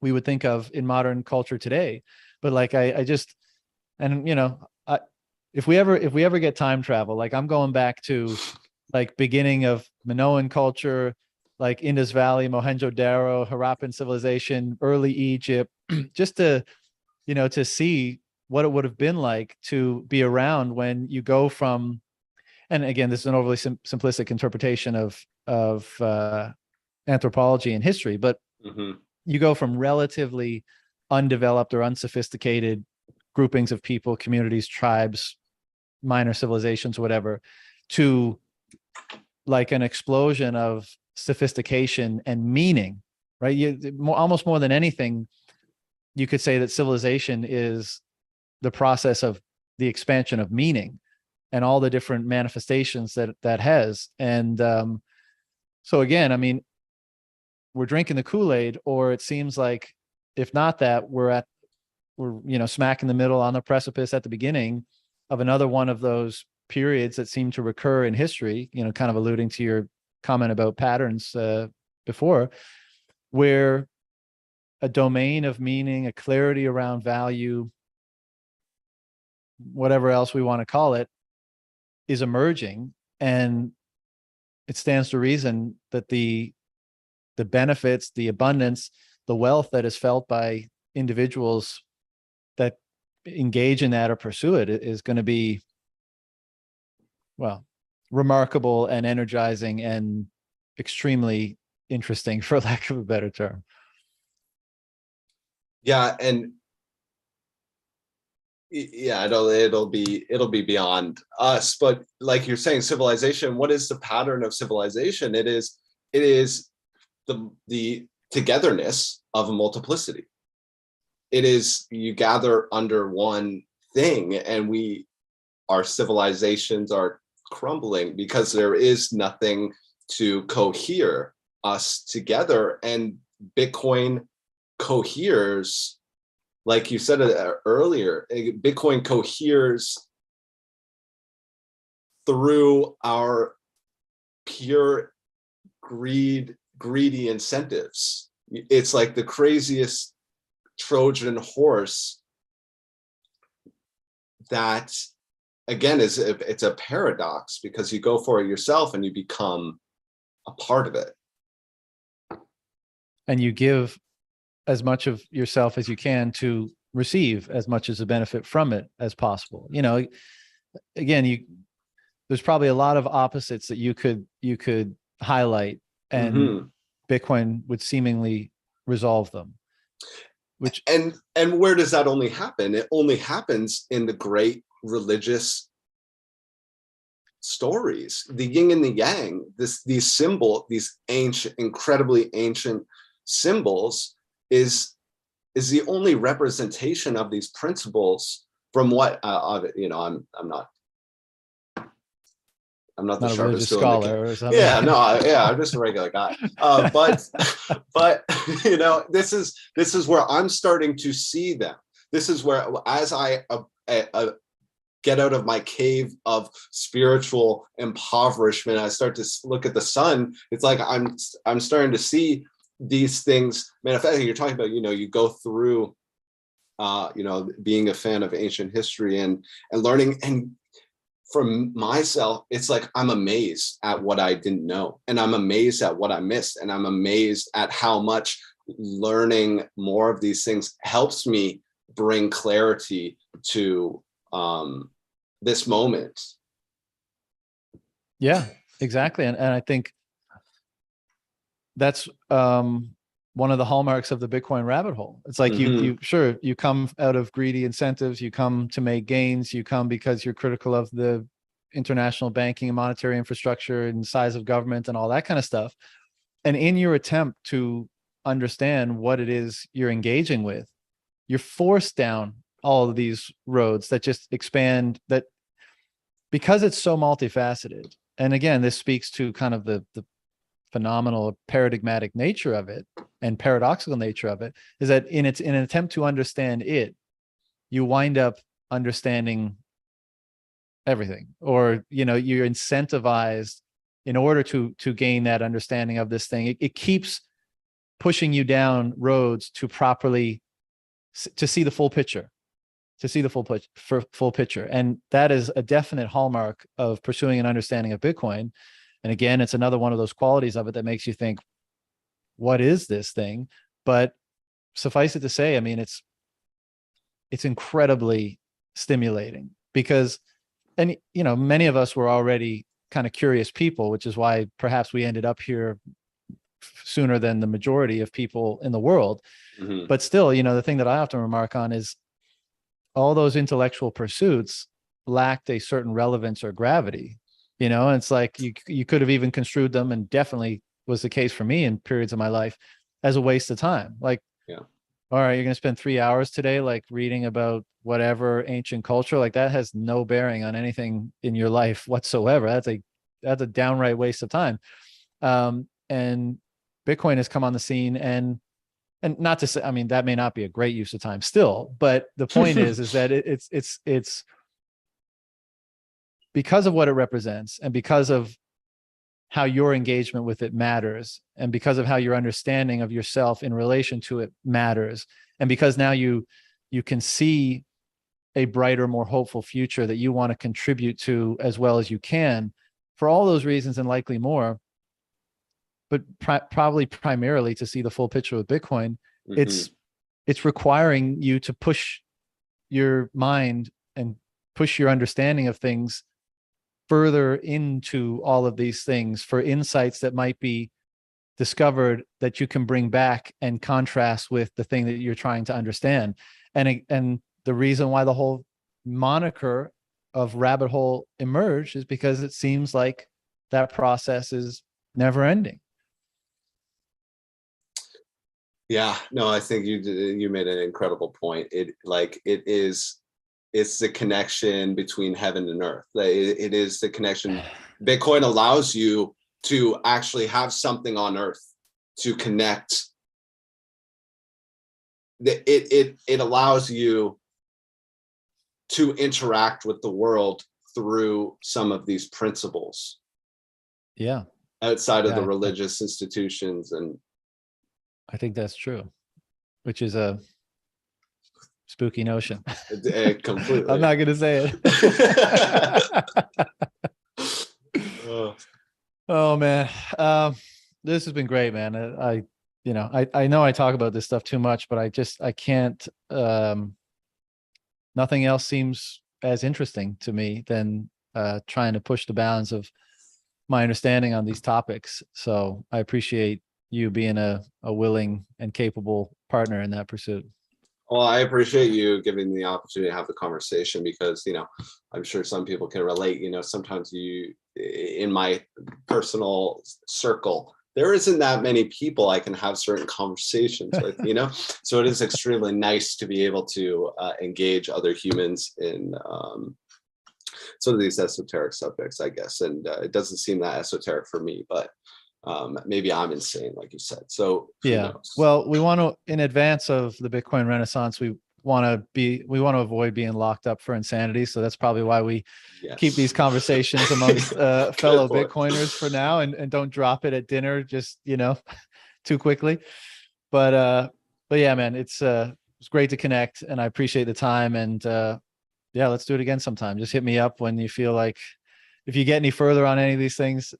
we would think of in modern culture today, but like if we ever get time travel, like I'm going back to like beginning of Minoan culture, like Indus Valley, Mohenjo-Daro, Harappan civilization, early Egypt, just to see what it would have been like to be around when you go from, and again, this is an overly simplistic interpretation of anthropology and history, but you go from relatively undeveloped or unsophisticated groupings of people, communities, tribes, minor civilizations, whatever, to like an explosion of sophistication and meaning, right? Almost more than anything, you could say that civilization is the process of the expansion of meaning and all the different manifestations that has. And so again, I mean, we're drinking the Kool-Aid, or it seems like, if not that, we're smack in the middle on the precipice at the beginning of another one of those periods that seem to recur in history, kind of alluding to your comment about patterns before, where a domain of meaning, a clarity around value, whatever else we want to call it, is emerging. And it stands to reason that the benefits, the abundance, the wealth that is felt by individuals that engage in that or pursue it is going to be, well, remarkable and energizing and extremely interesting, for lack of a better term. Yeah, and yeah, it'll be beyond us. But like you're saying, civilization, what is the pattern of civilization? It is the togetherness of a multiplicity. It is, you gather under one thing, and our civilizations are crumbling because there is nothing to cohere us together. And Bitcoin coheres, like you said earlier, Bitcoin coheres through our pure greedy incentives. It's like the craziest Trojan horse that, again, it's a paradox, because you go for it yourself and you become a part of it. And you give as much of yourself as you can to receive as much as a benefit from it as possible. Again, there's probably a lot of opposites that you could highlight, and Bitcoin would seemingly resolve them. And where does that only happen? It only happens in the great religious stories, the yin and the yang. These ancient, incredibly ancient symbols is the only representation of these principles. From what I'm not the sharpest scholar or something. Yeah, no, I'm just a regular guy. But this is where I'm starting to see them. This is where, as I get out of my cave of spiritual impoverishment, I start to look at the sun. It's like I'm starting to see these things manifesting. You're talking about, you go through, being a fan of ancient history and learning. And for myself, it's like I'm amazed at what I didn't know, and I'm amazed at what I missed, and I'm amazed at how much learning more of these things helps me bring clarity to this moment. Yeah, exactly. And I think that's one of the hallmarks of the Bitcoin rabbit hole. It's like you come out of greedy incentives, you come to make gains, you come because you're critical of the international banking and monetary infrastructure and size of government and all that kind of stuff. And in your attempt to understand what it is you're engaging with, you're forced down all of these roads that just expand, that because it's so multifaceted. And again, this speaks to kind of the phenomenal paradigmatic nature of it and paradoxical nature of it, is that in an attempt to understand it, you wind up understanding everything, or you're incentivized in order to gain that understanding of this thing. It keeps pushing you down roads to properly to see the full picture, full picture. And that is a definite hallmark of pursuing an understanding of Bitcoin. And again, it's another one of those qualities of it that makes you think, what is this thing? But suffice it to say, I mean, it's incredibly stimulating because, and you know, many of us were already kind of curious people, which is why perhaps we ended up here sooner than the majority of people in the world. Mhm. But still, you know, the thing that I often remark on is all those intellectual pursuits lacked a certain relevance or gravity. You know, and it's like you could have even construed them, and definitely was the case for me in periods of my life, as a waste of time. Like, Yeah. all right, you're going to spend 3 hours today, like reading about whatever ancient culture, like that has no bearing on anything in your life whatsoever. That's a downright waste of time. And Bitcoin has come on the scene, and not to say, I mean, that may not be a great use of time still, but the point is that it's because of what it represents, and because of how your engagement with it matters, and because of how your understanding of yourself in relation to it matters, and because now you can see a brighter, more hopeful future that you want to contribute to as well as you can, for all those reasons and likely more, but probably primarily to see the full picture with Bitcoin, Mhm. it's requiring you to push your mind and push your understanding of things further into all of these things for insights that might be discovered that you can bring back and contrast with the thing that you're trying to understand. And the reason why the whole moniker of rabbit hole emerged is because it seems like that process is never ending. Yeah, no, I think you made an incredible point. It's the connection between heaven and earth. It is the connection. Bitcoin allows you to actually have something on earth to connect. It allows you to interact with the world through some of these principles Yeah. outside of the Yeah. religious institutions. And I think that's true, which is a spooky notion. completely. I'm not going to say it. Oh man. This has been great, man. I know I talk about this stuff too much, but I can't, nothing else seems as interesting to me than trying to push the bounds of my understanding on these topics. So I appreciate you being a willing and capable partner in that pursuit. Well, I appreciate you giving me the opportunity to have the conversation, because, I'm sure some people can relate. Sometimes in my personal circle, there isn't that many people I can have certain conversations with, so it is extremely nice to be able to engage other humans in some of these esoteric subjects, I guess. And it doesn't seem that esoteric for me, but maybe I'm insane, like you said. So who Yeah. knows? Well, we want to, in advance of the Bitcoin Renaissance, we want to avoid being locked up for insanity. So that's probably why we keep these conversations amongst fellow Bitcoiners for now, and don't drop it at dinner just, too quickly. But yeah, man, it's great to connect, and I appreciate the time. And yeah, let's do it again sometime. Just hit me up when you feel like, if you get any further on any of these things,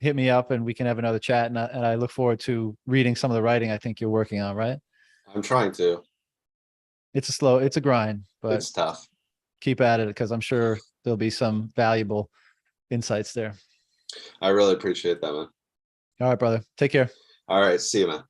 hit me up and we can have another chat. And I look forward to reading some of the writing I think you're working on, right? I'm trying to. It's a grind, but It's tough. keep at it, because I'm sure there'll be some valuable insights there. I really appreciate that, man. All right, brother. Take care. All right. See you, man.